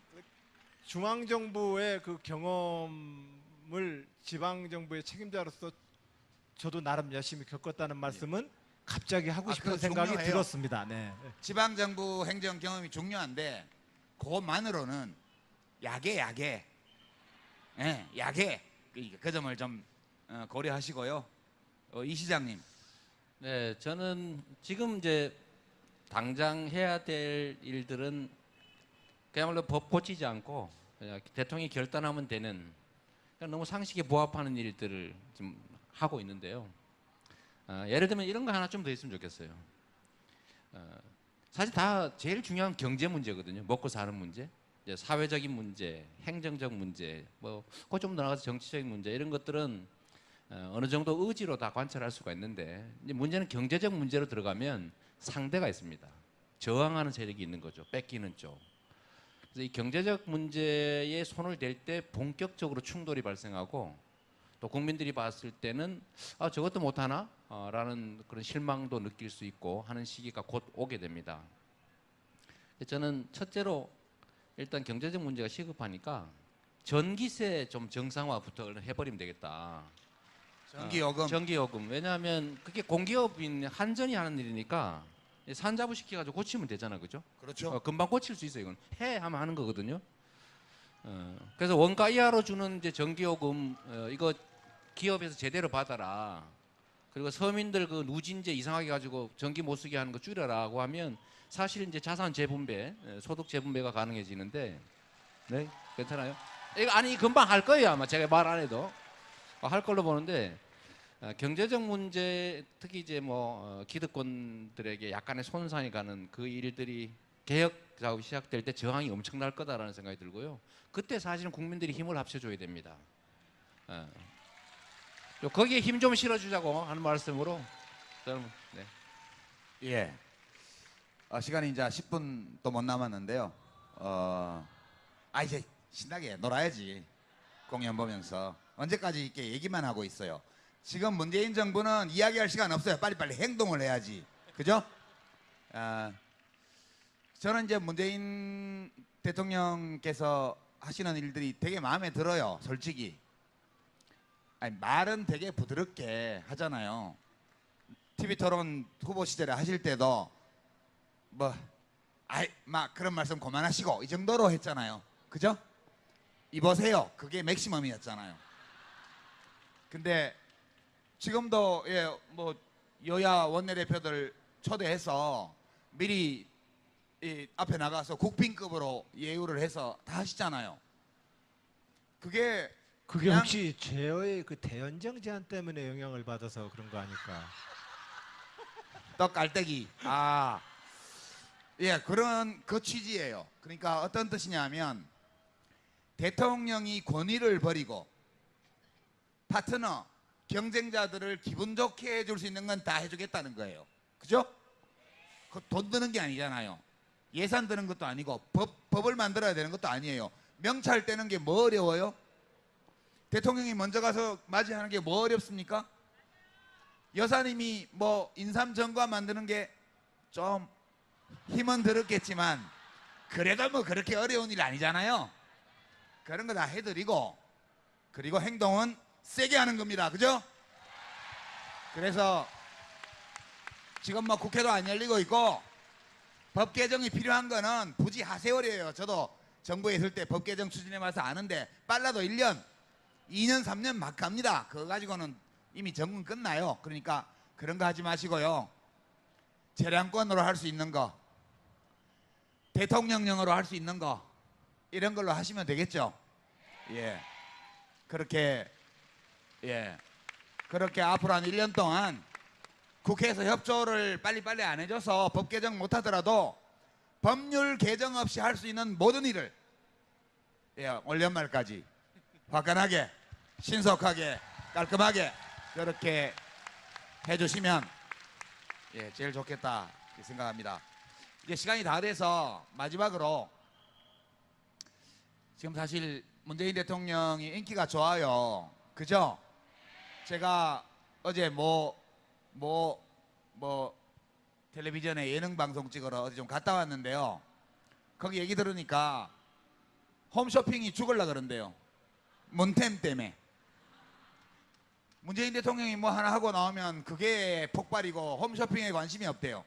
[SPEAKER 3] 중앙정부의 그 경험을 지방정부의 책임자로서 저도 나름 열심히 겪었다는 말씀은 갑자기 하고 싶은
[SPEAKER 2] 그거
[SPEAKER 3] 생각이
[SPEAKER 2] 중요해요.
[SPEAKER 3] 들었습니다. 네.
[SPEAKER 2] 지방정부 행정 경험이 중요한데 그것만으로는 약해. 예, 약해. 그 점을 좀 고려하시고요. 이 시장님.
[SPEAKER 1] 네, 저는 지금 이제 당장 해야 될 일들은 그야말로 법 고치지 않고 그냥 대통령이 결단하면 되는 그냥 너무 상식에 부합하는 일들을 지금 하고 있는데요. 예를 들면 이런 거 하나 좀 더 있으면 좋겠어요. 사실 다 제일 중요한 경제 문제거든요. 먹고 사는 문제, 이제 사회적인 문제, 행정적 문제, 그 좀 나가서 정치적인 문제 이런 것들은 어느 정도 의지로 다 관찰할 수가 있는데 이제 문제는 경제적 문제로 들어가면 상대가 있습니다. 저항하는 세력이 있는 거죠. 뺏기는 쪽. 그래서 이 경제적 문제에 손을 댈 때 본격적으로 충돌이 발생하고 또 국민들이 봤을 때는 저것도 못하나? 라는 그런 실망도 느낄 수 있고 하는 시기가 곧 오게 됩니다. 저는 첫째로 일단 경제적 문제가 시급하니까 전기세 좀 정상화부터 해버리면 되겠다.
[SPEAKER 2] 전기요금.
[SPEAKER 1] 전기요금. 왜냐하면 그게 공기업인 한전이 하는 일이니까 산자부 시켜가지고 고치면 되잖아, 그죠?
[SPEAKER 2] 그렇죠.
[SPEAKER 1] 금방 고칠 수 있어. 이건 해 하면 하는 거거든요. 그래서 원가 이하로 주는 이제 전기요금 이거 기업에서 제대로 받아라. 그리고 서민들 그 누진제 이상하게 가지고 전기 못 쓰게 하는 거 줄여라고 하면 사실 이제 자산 재분배, 소득 재분배가 가능해지는데, 네, 괜찮아요? 이거 아니 금방 할 거예요 아마 제가 말 안 해도 할 걸로 보는데 경제적 문제, 특히 이제 뭐 기득권들에게 약간의 손상이 가는 그 일들이 개혁 작업이 시작될 때 저항이 엄청날 거다라는 생각이 들고요. 그때 사실은 국민들이 힘을 합쳐줘야 됩니다. 거기에 힘 좀 실어주자고 하는 말씀으로 저는 네.
[SPEAKER 2] 예. 시간이 이제 10분도 못 남았는데요. 이제 신나게 놀아야지. 공연 보면서 언제까지 이렇게 얘기만 하고 있어요. 지금 문재인 정부는 이야기할 시간 없어요. 빨리빨리 행동을 해야지. 그죠? 저는 이제 문재인 대통령께서 하시는 일들이 되게 마음에 들어요. 솔직히. 말은 되게 부드럽게 하잖아요. TV 토론 후보 시절에 하실 때도 막 그런 말씀 그만하시고 이 정도로 했잖아요. 그죠? 입으세요. 그게 맥시멈이었잖아요. 근데 지금도 뭐 여야 원내대표들 초대해서 미리 이 앞에 나가서 국빈급으로 예우를 해서 다 하시잖아요. 그게 그냥
[SPEAKER 3] 혹시 제어의 그 대연정 제한 때문에 영향을 받아서 그런 거 아닐까?
[SPEAKER 2] 떡 깔때기. 그런 그 취지예요. 그러니까 어떤 뜻이냐면 대통령이 권위를 버리고 파트너, 경쟁자들을 기분 좋게 해줄 수 있는 건 다 해주겠다는 거예요. 그죠? 돈 드는 게 아니잖아요. 예산 드는 것도 아니고 법을 만들어야 되는 것도 아니에요. 명찰 떼는 게 뭐 어려워요? 대통령이 먼저 가서 맞이하는 게 뭐 어렵습니까? 여사님이 뭐 인삼정과 만드는 게 좀 힘은 들었겠지만 그래도 뭐 그렇게 어려운 일 아니잖아요. 그런 거 다 해드리고 그리고 행동은 세게 하는 겁니다. 그죠? 그래서 지금 뭐 국회도 안 열리고 있고 법 개정이 필요한 거는 부지 하세월이에요. 저도 정부에 있을 때 법 개정 추진해 봐서 아는데 빨라도 1년, 2년, 3년 막 갑니다. 그거 가지고는 이미 정권 끝나요. 그러니까 그런 거 하지 마시고요. 재량권으로 할 수 있는 거, 대통령령으로 할 수 있는 거 이런 걸로 하시면 되겠죠. 그렇게 앞으로 한 1년 동안 국회에서 협조를 빨리빨리 안 해줘서 법 개정 못 하더라도 법률 개정 없이 할 수 있는 모든 일을 올 연말까지 화끈하게 신속하게 깔끔하게 그렇게 해주시면 제일 좋겠다 생각합니다. 이제 시간이 다 돼서 마지막으로 지금 사실 문재인 대통령이 인기가 좋아요. 그죠? 제가 어제 텔레비전에 예능 방송 찍으러 어디 좀 갔다 왔는데요. 거기 얘기 들으니까 홈쇼핑이 죽을라 그런대요. 문템 때문에. 문재인 대통령이 뭐 하나 하고 나오면 그게 폭발이고 홈쇼핑에 관심이 없대요.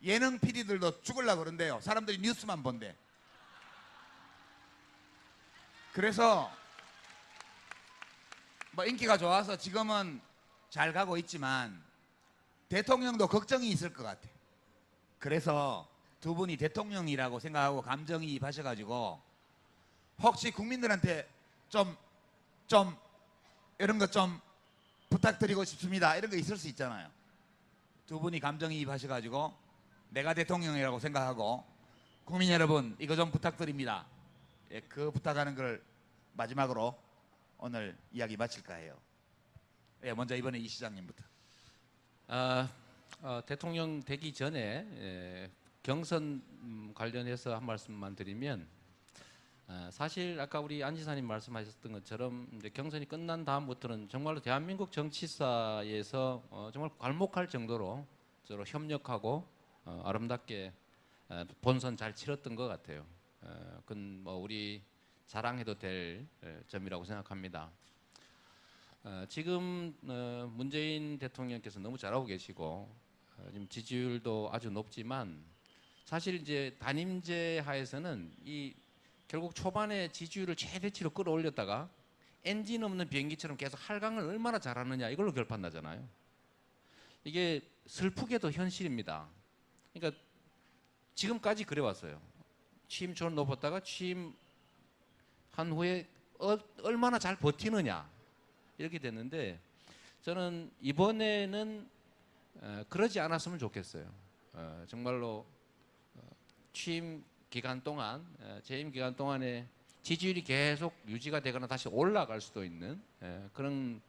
[SPEAKER 2] 예능 PD들도 죽을라 그런대요. 사람들이 뉴스만 본대. 그래서 뭐 인기가 좋아서 지금은 잘 가고 있지만 대통령도 걱정이 있을 것 같아. 그래서 두 분이 대통령이라고 생각하고 감정이입하셔가지고 혹시 국민들한테 좀 이런 거 좀 부탁드리고 싶습니다. 이런 거 있을 수 있잖아요. 두 분이 감정이입하셔가지고 내가 대통령이라고 생각하고 국민 여러분 이거 좀 부탁드립니다. 그 부탁하는 걸 마지막으로 오늘 이야기 마칠까 해요. 먼저 이번에 이 시장님부터.
[SPEAKER 1] 대통령 되기 전에 경선 관련해서 한 말씀만 드리면 사실 아까 우리 안 지사님 말씀하셨던 것처럼 이제 경선이 끝난 다음부터는 정말로 대한민국 정치사에서 정말 괄목할 정도로 서로 협력하고 아름답게 본선 잘 치렀던 것 같아요. 그건 뭐 우리 자랑해도 될 점이라고 생각합니다. 지금 문재인 대통령께서 너무 잘하고 계시고 지금 지지율도 아주 높지만 사실 이제 단임제 하에서는 이 결국 초반에 지지율을 최대치로 끌어올렸다가 엔진 없는 비행기처럼 계속 할강을 얼마나 잘하느냐 이걸로 결판나잖아요. 이게 슬프게도 현실입니다. 그러니까 지금까지 그래왔어요. 취임초는 높았다가 취임한 후에 얼마나 잘 버티느냐 이렇게 됐는데 저는 이번에는 그러지 않았으면 좋겠어요. 정말로 취임 기간 동안, 재임 기간 동안에 지지율이 계속 유지가 되거나 다시 올라갈 수도 있는 그런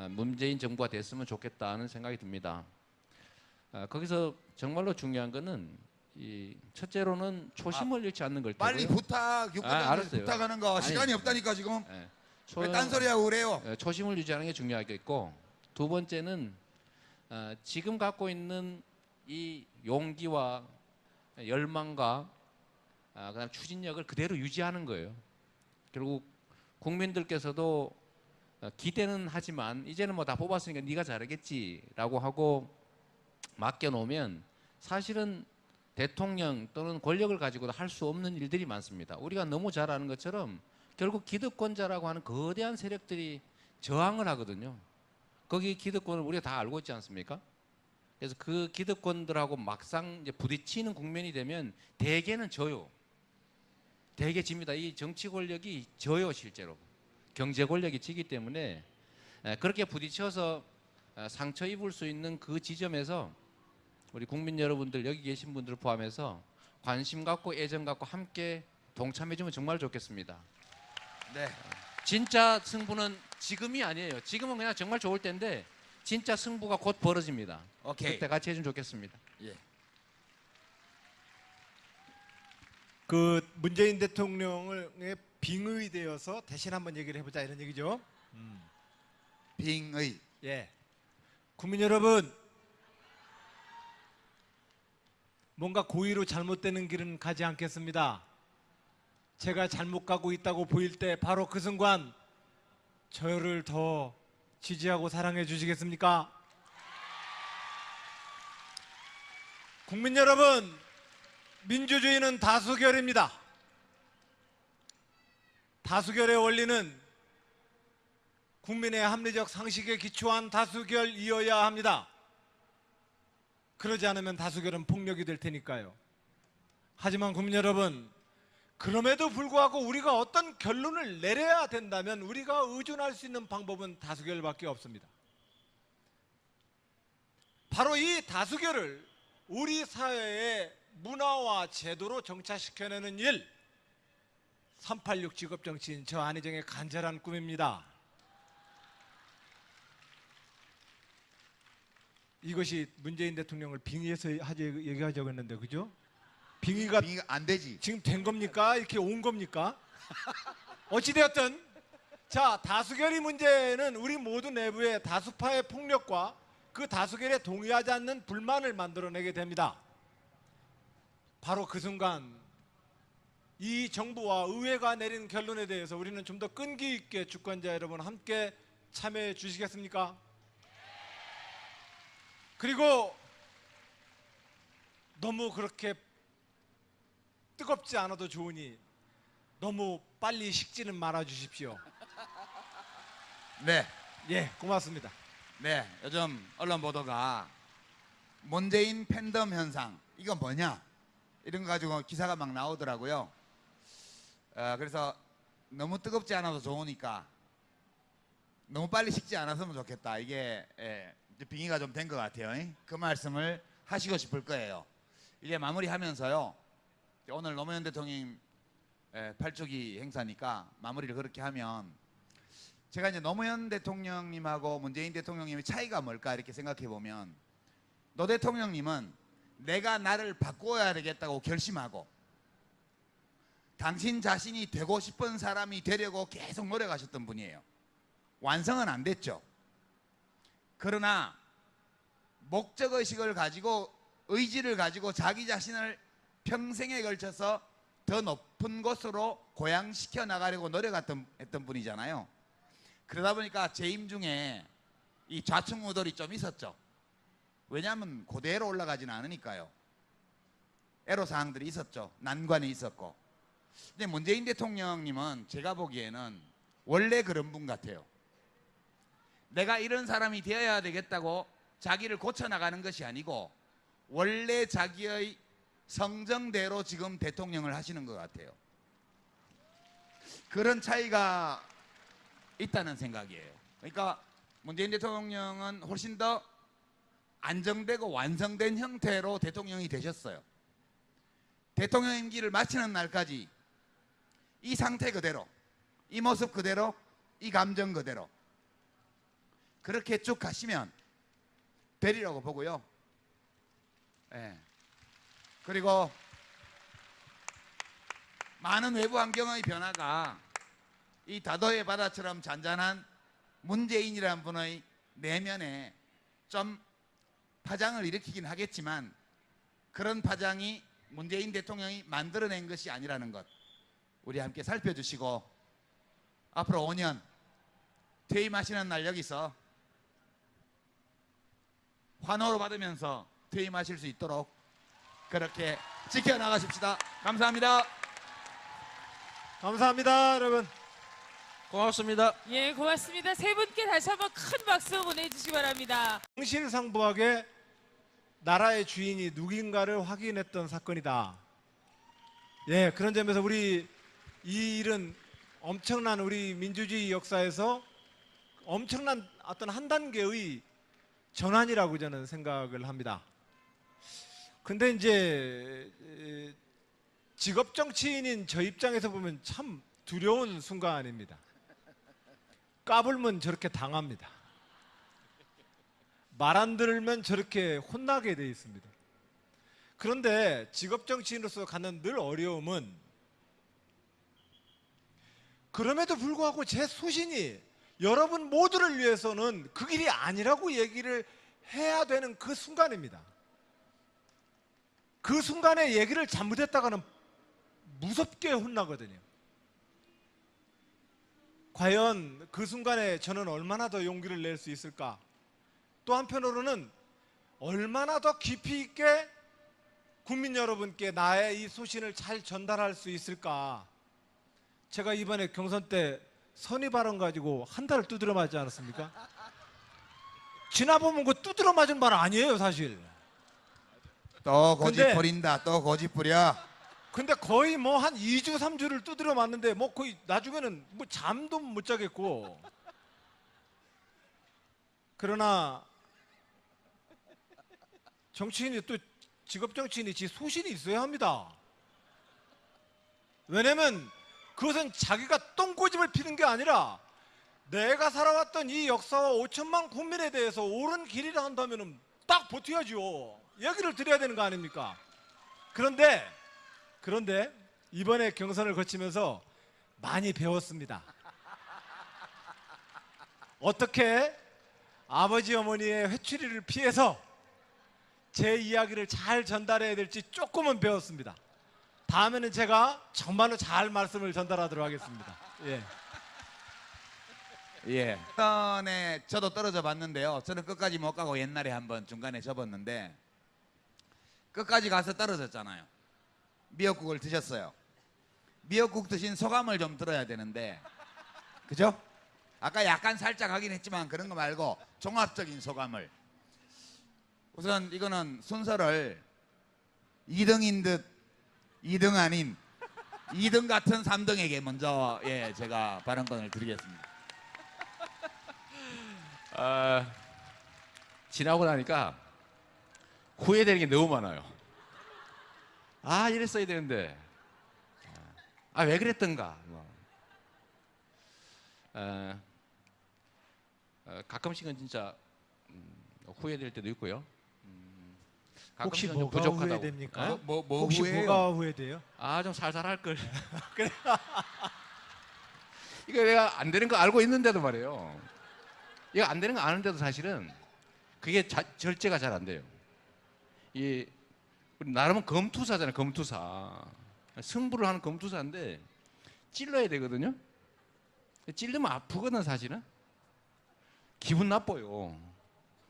[SPEAKER 1] 문재인 정부가 됐으면 좋겠다는 생각이 듭니다. 거기서 정말로 중요한 거는 이 첫째로는 초심을 잃지 않는 걸 테고요.
[SPEAKER 2] 빨리 부탁, 육부장님
[SPEAKER 1] 알았어요.
[SPEAKER 2] 부탁하는 거
[SPEAKER 1] 아니,
[SPEAKER 2] 시간이 없다니까 지금.
[SPEAKER 1] 예,
[SPEAKER 2] 왜 딴소리하고 그래요?
[SPEAKER 1] 초심을 유지하는 게 중요하겠고, 두 번째는 지금 갖고 있는 이 용기와 열망과 그다음 추진력을 그대로 유지하는 거예요. 결국 국민들께서도 기대는 하지만 이제는 뭐 다 뽑았으니까 네가 잘하겠지라고 하고 맡겨놓으면 사실은 대통령 또는 권력을 가지고도 할 수 없는 일들이 많습니다. 우리가 너무 잘 아는 것처럼 결국 기득권자라고 하는 거대한 세력들이 저항을 하거든요. 거기 기득권을 우리가 다 알고 있지 않습니까? 그래서 그 기득권들하고 막상 이제 부딪히는 국면이 되면 대개는 져요. 대개 집니다. 이 정치 권력이 져요, 실제로. 경제 권력이 지기 때문에 그렇게 부딪혀서 상처 입을 수 있는 그 지점에서 우리 국민 여러분들, 여기 계신 분들을 포함해서 관심 갖고 애정 갖고 함께 동참해 주면 정말 좋겠습니다.
[SPEAKER 2] 네.
[SPEAKER 1] 진짜 승부는 지금이 아니에요. 지금은 그냥 정말 좋을 때인데 진짜 승부가 곧 벌어집니다.
[SPEAKER 2] 오케이.
[SPEAKER 1] 그때 같이 해주면 좋겠습니다.
[SPEAKER 2] 예.
[SPEAKER 3] 그 문재인 대통령의 빙의되어서 대신 한번 얘기를 해보자 이런 얘기죠.
[SPEAKER 2] 빙의.
[SPEAKER 3] 예. 국민 여러분, 뭔가 고의로 잘못되는 길은 가지 않겠습니다. 제가 잘못 가고 있다고 보일 때 바로 그 순간 저를 더 지지하고 사랑해 주시겠습니까? 국민 여러분, 민주주의는 다수결입니다. 다수결의 원리는 국민의 합리적 상식에 기초한 다수결이어야 합니다. 그러지 않으면 다수결은 폭력이 될 테니까요. 하지만 국민 여러분, 그럼에도 불구하고 우리가 어떤 결론을 내려야 된다면 우리가 의존할 수 있는 방법은 다수결밖에 없습니다. 바로 이 다수결을 우리 사회의 문화와 제도로 정착시켜내는 일, 386 직업정치인 저 안희정의 간절한 꿈입니다. 이것이 문재인 대통령을 빙의해서 얘기하자고 했는데, 그죠? 빙의가
[SPEAKER 2] 안 되지.
[SPEAKER 3] 지금 된 겁니까? 이렇게 온 겁니까? 어찌되었든 자, 다수결의 문제는 우리 모두 내부의 다수파의 폭력과 그 다수결에 동의하지 않는 불만을 만들어내게 됩니다. 바로 그 순간 이 정부와 의회가 내린 결론에 대해서 우리는 좀 더 끈기 있게 주권자 여러분 함께 참여해 주시겠습니까? 그리고 너무 그렇게 뜨겁지 않아도 좋으니 너무 빨리 식지는 말아 주십시오.
[SPEAKER 2] 네.
[SPEAKER 3] 예, 고맙습니다.
[SPEAKER 2] 네. 요즘 언론 보도가 문재인 팬덤 현상, 이건 뭐냐? 이런 거 가지고 기사가 막 나오더라고요. 그래서 너무 뜨겁지 않아도 좋으니까 너무 빨리 식지 않았으면 좋겠다. 이게 이제 빙의가 좀 된 것 같아요. 그 말씀을 하시고 싶을 거예요. 이제 마무리하면서요. 오늘 노무현 대통령 8주기 행사니까 마무리를 그렇게 하면, 제가 이제 노무현 대통령님하고 문재인 대통령님의 차이가 뭘까 이렇게 생각해 보면, 노 대통령님은 내가 나를 바꿔야 되겠다고 결심하고 당신 자신이 되고 싶은 사람이 되려고 계속 노력하셨던 분이에요. 완성은 안 됐죠. 그러나 목적의식을 가지고, 의지를 가지고 자기 자신을 평생에 걸쳐서 더 높은 곳으로 고양시켜 나가려고 노력했던 분이잖아요. 그러다 보니까 재임 중에 이 좌충우돌이 좀 있었죠. 왜냐하면 그대로 올라가지는 않으니까요. 애로사항들이 있었죠. 난관이 있었고. 근데 문재인 대통령님은 제가 보기에는 원래 그런 분 같아요. 내가 이런 사람이 되어야 되겠다고 자기를 고쳐나가는 것이 아니고 원래 자기의 성정대로 지금 대통령을 하시는 것 같아요. 그런 차이가 있다는 생각이에요. 그러니까 문재인 대통령은 훨씬 더 안정되고 완성된 형태로 대통령이 되셨어요. 대통령 임기를 마치는 날까지 이 상태 그대로, 이 모습 그대로, 이 감정 그대로 그렇게 쭉 가시면 되리라고 보고요. 예. 그리고 많은 외부 환경의 변화가 이 다도해 바다처럼 잔잔한 문재인이라는 분의 내면에 좀 파장을 일으키긴 하겠지만 그런 파장이 문재인 대통령이 만들어낸 것이 아니라는 것 우리 함께 살펴주시고 앞으로 5년 퇴임하시는 날 여기서 환호를 받으면서 퇴임하실 수 있도록 그렇게 지켜나가십시다. 감사합니다.
[SPEAKER 3] 감사합니다, 여러분.
[SPEAKER 1] 고맙습니다.
[SPEAKER 4] 예, 고맙습니다. 세 분께 다시 한번 큰 박수 보내주시기 바랍니다.
[SPEAKER 3] 명실상부하게 나라의 주인이 누군가를 확인했던 사건이다. 예, 그런 점에서 우리 이 일은 엄청난 우리 민주주의 역사에서 엄청난 어떤 한 단계의 전환이라고 저는 생각을 합니다. 근데 이제 직업 정치인인 저 입장에서 보면 참 두려운 순간입니다. 까불면 저렇게 당합니다. 말 안 들으면 저렇게 혼나게 돼 있습니다. 그런데 직업 정치인으로서 갖는 늘 어려움은 그럼에도 불구하고 제 소신이 여러분 모두를 위해서는 그 길이 아니라고 얘기를 해야 되는 그 순간입니다. 그 순간에 얘기를 잘못했다가는 무섭게 혼나거든요. 과연 그 순간에 저는 얼마나 더 용기를 낼 수 있을까? 또 한편으로는 얼마나 더 깊이 있게 국민 여러분께 나의 이 소신을 잘 전달할 수 있을까? 제가 이번에 경선 때 선의 발언 가지고 한 달을 두드려 맞지 않았습니까? 지나보면 그 두드려 맞은 말 아니에요, 사실.
[SPEAKER 2] 또 고집
[SPEAKER 3] 근데-
[SPEAKER 2] 부린다. 또 고집 부려.
[SPEAKER 3] 근데 거의 뭐 한 2주, 3주를 두드려 맞는데 뭐 거의 나중에는 뭐 잠도 못 자겠고. 그러나 정치인이 또 직업 정치인이 지 소신이 있어야 합니다. 왜냐면 그것은 자기가 똥꼬집을 피는 게 아니라 내가 살아왔던 이 역사와 5천만 국민에 대해서 옳은 길이라 한다면 딱 버텨야죠. 얘기를 드려야 되는 거 아닙니까? 그런데 이번에 경선을 거치면서 많이 배웠습니다. 어떻게 아버지 어머니의 회초리를 피해서 제 이야기를 잘 전달해야 될지 조금은 배웠습니다. 다음에는 제가 정말로 잘 말씀을 전달하도록 하겠습니다. 예.
[SPEAKER 2] 예. 전에 저도 떨어져 봤는데요. 저는 끝까지 못 가고 옛날에 한번 중간에 접었는데 끝까지 가서 떨어졌잖아요. 미역국을 드셨어요. 미역국 드신 소감을 좀 들어야 되는데, 그죠? 아까 약간 살짝 하긴 했지만 그런 거 말고 종합적인 소감을. 우선 이거는 순서를 2등인 듯 2등 아닌 2등 같은 3등에게 먼저 제가 발언권을 드리겠습니다.
[SPEAKER 1] 지나고 나니까 후회되는 게 너무 많아요. 아, 이랬어야 되는데. 아, 왜 그랬던가. 가끔씩은 진짜 후회될 때도 있고요.
[SPEAKER 3] 혹시
[SPEAKER 1] 가끔씩은 좀
[SPEAKER 3] 뭐가
[SPEAKER 1] 부족하다고.
[SPEAKER 3] 후회됩니까?
[SPEAKER 1] 어?
[SPEAKER 2] 뭐
[SPEAKER 3] 혹시
[SPEAKER 2] 후회해요?
[SPEAKER 3] 뭐가 후회돼요?
[SPEAKER 1] 아, 좀 살살 할 걸. 이거 내가 안 되는 거 알고 있는데도 말이에요. 이거 안 되는 거 아는데도 사실은 그게 절제가 잘 안 돼요. 이 우리 나름은 검투사잖아요. 검투사. 승부를 하는 검투사인데 찔러야 되거든요. 찔르면 아프거든 사실은. 기분 나빠요.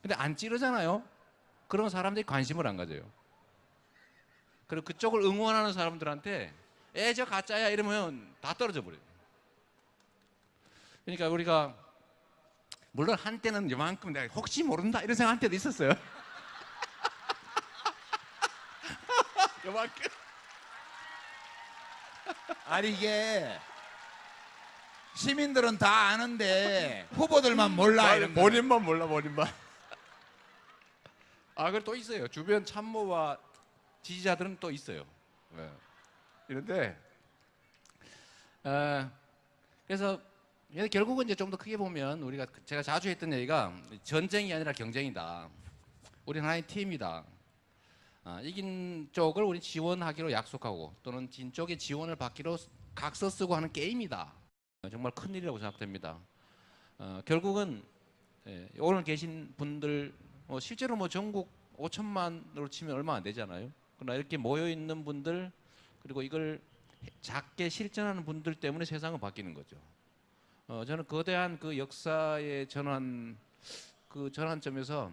[SPEAKER 1] 근데 안 찌르잖아요. 그런 사람들이 관심을 안 가져요. 그리고 그쪽을 응원하는 사람들한테 저 가짜야 이러면 다 떨어져 버려요. 그러니까 우리가 물론 한때는 이만큼 내가 혹시 모른다 이런 생각 한때도 있었어요. 이만큼.
[SPEAKER 2] 아니 이게 시민들은 다 아는데 후보들만 몰라 이런 거.
[SPEAKER 5] 본인만 몰라 본인만.
[SPEAKER 1] 아, 그리고 또 있어요. 주변 참모와 지지자들은 또 있어요. 네. 이런데 그래서 결국은 이제 좀 더 크게 보면 우리가 제가 자주 했던 얘기가 전쟁이 아니라 경쟁이다. 우리 하나의 팀이다. 이긴 쪽을 우리 지원하기로 약속하고 또는 진 쪽의 지원을 받기로 각서 쓰고 하는 게임이다. 정말 큰 일이라고 생각됩니다. 결국은 오늘 계신 분들 실제로 뭐 전국 5천만으로 치면 얼마 안 되잖아요. 그러나 이렇게 모여 있는 분들 그리고 이걸 작게 실천하는 분들 때문에 세상은 바뀌는 거죠. 저는 거대한 그 역사의 그 전환점에서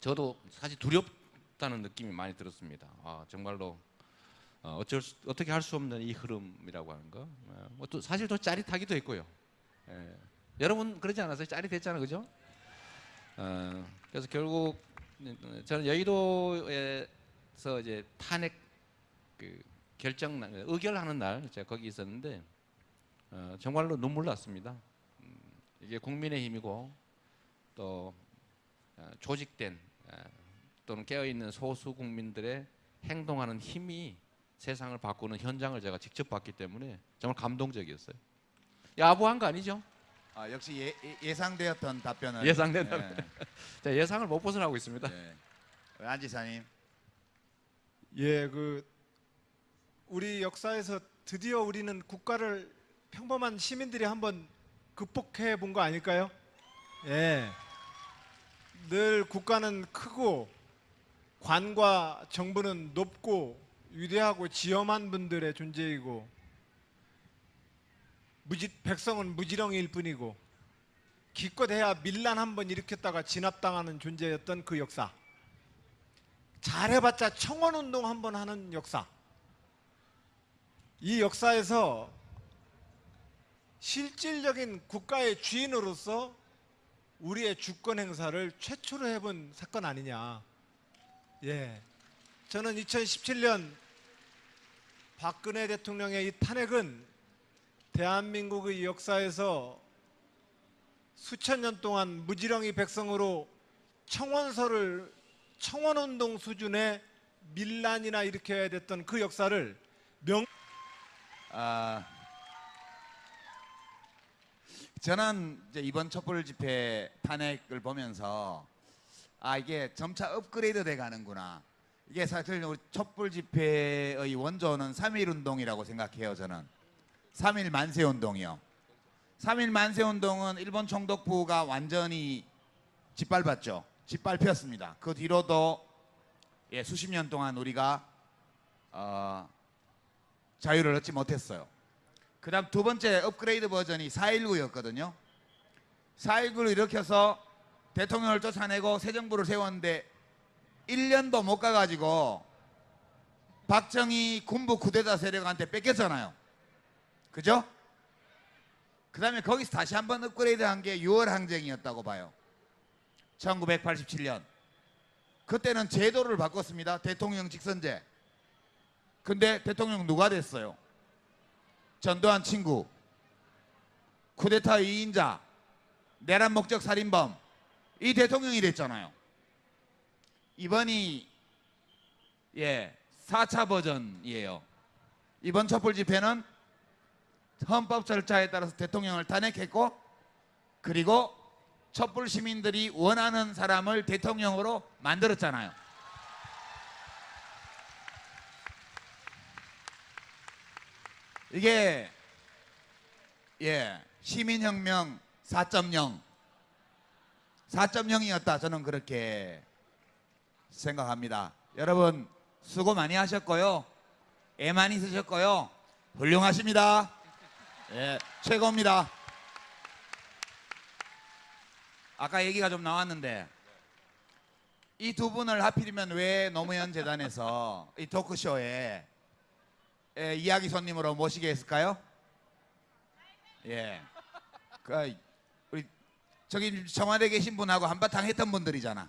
[SPEAKER 1] 저도 사실 두렵다는 느낌이 많이 들었습니다. 정말로 어떻게 할 수 없는 이 흐름이라고 하는 거. 또 사실 또 짜릿하기도 했고요. 여러분 그러지 않았어요? 짜릿했잖아요, 그죠? 그래서 결국 저는 여의도에서 이제 탄핵 의결하는 날 제가 거기 있었는데 정말로 눈물 났습니다. 이게 국민의힘이고 또 조직된 또는 깨어있는 소수 국민들의 행동하는 힘이 세상을 바꾸는 현장을 제가 직접 봤기 때문에 정말 감동적이었어요. 야부한 거 아니죠?
[SPEAKER 2] 역시 예상되었던 답변을.
[SPEAKER 1] 예상된 답변. 자, 예상을 못 벗어나고 있습니다.
[SPEAKER 2] 안 지사님.
[SPEAKER 3] 예, 우리 역사에서 드디어 우리는 국가를 평범한 시민들이 한번 극복해 본 거 아닐까요? 예. 늘 국가는 크고 관과 정부는 높고 위대하고 지엄한 분들의 존재이고 백성은 무지렁이일 뿐이고 기껏해야 밀란 한번 일으켰다가 진압당하는 존재였던 그 역사. 잘해봤자 청원운동 한번 하는 역사. 이 역사에서 실질적인 국가의 주인으로서 우리의 주권 행사를 최초로 해본 사건 아니냐. 예, 저는 2017년 박근혜 대통령의 이 탄핵은 대한민국의 역사에서 수천 년 동안 무지렁이 백성으로 청원운동 수준의 밀란이나 일으켜야 됐던 그 역사를
[SPEAKER 2] 저는 이제 이번 촛불 집회 탄핵을 보면서 이게 점차 업그레이드 돼 가는구나. 이게 사실 우리 촛불 집회의 원조는 3.1 운동이라고 생각해요. 저는 3.1 만세 운동이요. 3.1 만세 운동은 일본 총독부가 완전히 짓밟았죠. 짓밟혔습니다. 그 뒤로도 수십 년 동안 우리가 자유를 얻지 못했어요. 그 다음 두 번째 업그레이드 버전이 4.19였거든요. 4.19를 일으켜서 대통령을 쫓아내고 새 정부를 세웠는데 1년도 못 가가지고 박정희 군부 쿠데타 세력한테 뺏겼잖아요. 그죠? 그 다음에 거기서 다시 한번 업그레이드 한 게 6월 항쟁이었다고 봐요. 1987년. 그때는 제도를 바꿨습니다. 대통령 직선제. 근데 대통령 누가 됐어요? 전두환 친구, 쿠데타 2인자, 내란 목적 살인범, 이 대통령이 됐잖아요. 이번이 4차 버전이에요. 이번 촛불 집회는 헌법 절차에 따라서 대통령을 탄핵했고, 그리고 촛불 시민들이 원하는 사람을 대통령으로 만들었잖아요. 이게 시민혁명 4.0 4.0이었다. 저는 그렇게 생각합니다. 여러분 수고 많이 하셨고요. 애 많이 쓰셨고요. 훌륭하십니다. 최고입니다. 아까 얘기가 좀 나왔는데 이 두 분을 하필이면 왜 노무현 재단에서 이 토크쇼에 이야기 손님으로 모시게 했을까요? 우리 저기 청와대에 계신 분하고 한바탕 했던 분들이잖아.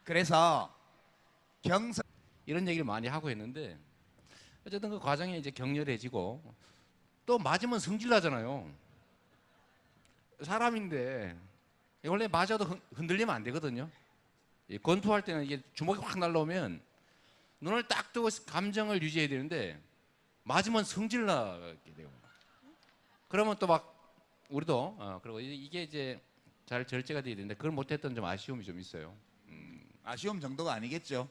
[SPEAKER 2] 그래서
[SPEAKER 1] 이런 얘기를 많이 하고 했는데 어쨌든 그 과정이 이제 격렬해지고 또 맞으면 성질 나잖아요. 사람인데 원래 맞아도 흔들리면 안 되거든요. 이 권투할 때는 이게 주먹이 확 날라오면 눈을 딱 뜨고 감정을 유지해야 되는데 맞으면 성질 나게 돼요. 그러면 또 막 우리도 그리고 이게 이제 잘 절제가 돼야 되는데 그걸 못했던 좀 아쉬움이 좀 있어요.
[SPEAKER 2] 아쉬움 정도가 아니겠죠.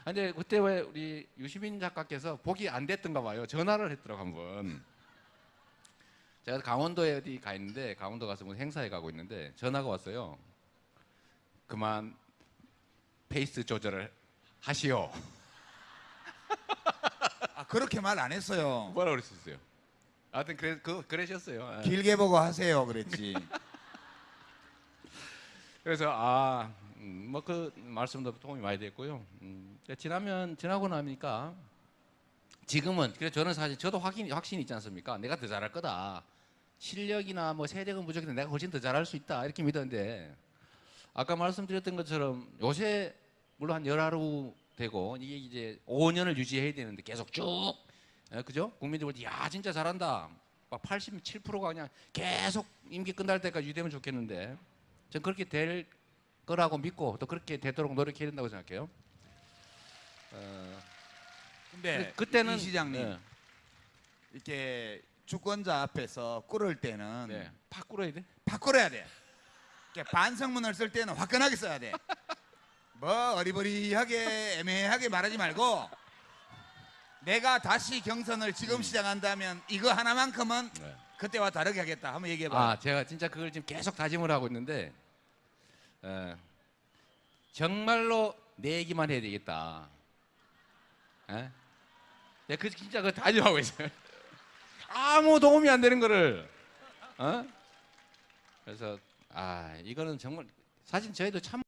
[SPEAKER 1] 근데 그때 왜 우리 유시민 작가께서 복이 안 됐던가 봐요. 전화를 했더라고 한번. 제가 강원도에 어디 가 있는데 강원도 가서 무슨 행사에 가고 있는데 전화가 왔어요. 그만 페이스 조절을 하시오.
[SPEAKER 2] 아, 그렇게 말 안 했어요.
[SPEAKER 1] 뭐라 그랬었어요? 하여튼 그러셨어요.
[SPEAKER 2] 길게 보고 하세요 그랬지.
[SPEAKER 1] 그래서 뭐 그 말씀도 도움이 많이 됐고요. 지나고 나니까 지금은 그래서 저는 사실 저도 확신이 있지 않습니까? 내가 더 잘할 거다. 실력이나 뭐 세력은 부족해도 내가 훨씬 더 잘할 수 있다 이렇게 믿었는데 아까 말씀드렸던 것처럼 요새 물론 한 열하루 되고 이게 이제 5년을 유지해야 되는데 계속 쭉 그죠? 국민들 볼 때 야 진짜 잘한다. 막 87%가 그냥 계속 임기 끝날 때까지 유지되면 좋겠는데 전 그렇게 될 거라고 믿고 또 그렇게 되도록 노력해야 된다고 생각해요.
[SPEAKER 2] 근데
[SPEAKER 1] 그때는
[SPEAKER 2] 이 시장님
[SPEAKER 1] 네,
[SPEAKER 2] 이렇게 주권자 앞에서 꿇을 때는
[SPEAKER 1] 네. 팍 꿇어야 돼.
[SPEAKER 2] 바꾸어야 돼. 이렇게 반성문을 쓸 때는 화끈하게 써야 돼. 뭐 어리버리하게 애매하게 말하지 말고 내가 다시 경선을 지금 시작한다면 이거 하나만큼은
[SPEAKER 1] 네.
[SPEAKER 2] 그때와 다르게 하겠다. 한번 얘기해봐.
[SPEAKER 1] 제가 진짜 그걸 지금 계속 다짐을 하고 있는데 정말로 내 얘기만 해야 되겠다. 그 진짜 그 다짐하고 있어요. 아무 도움이 안 되는 거를. 그래서 이거는 정말 사실 저희도 참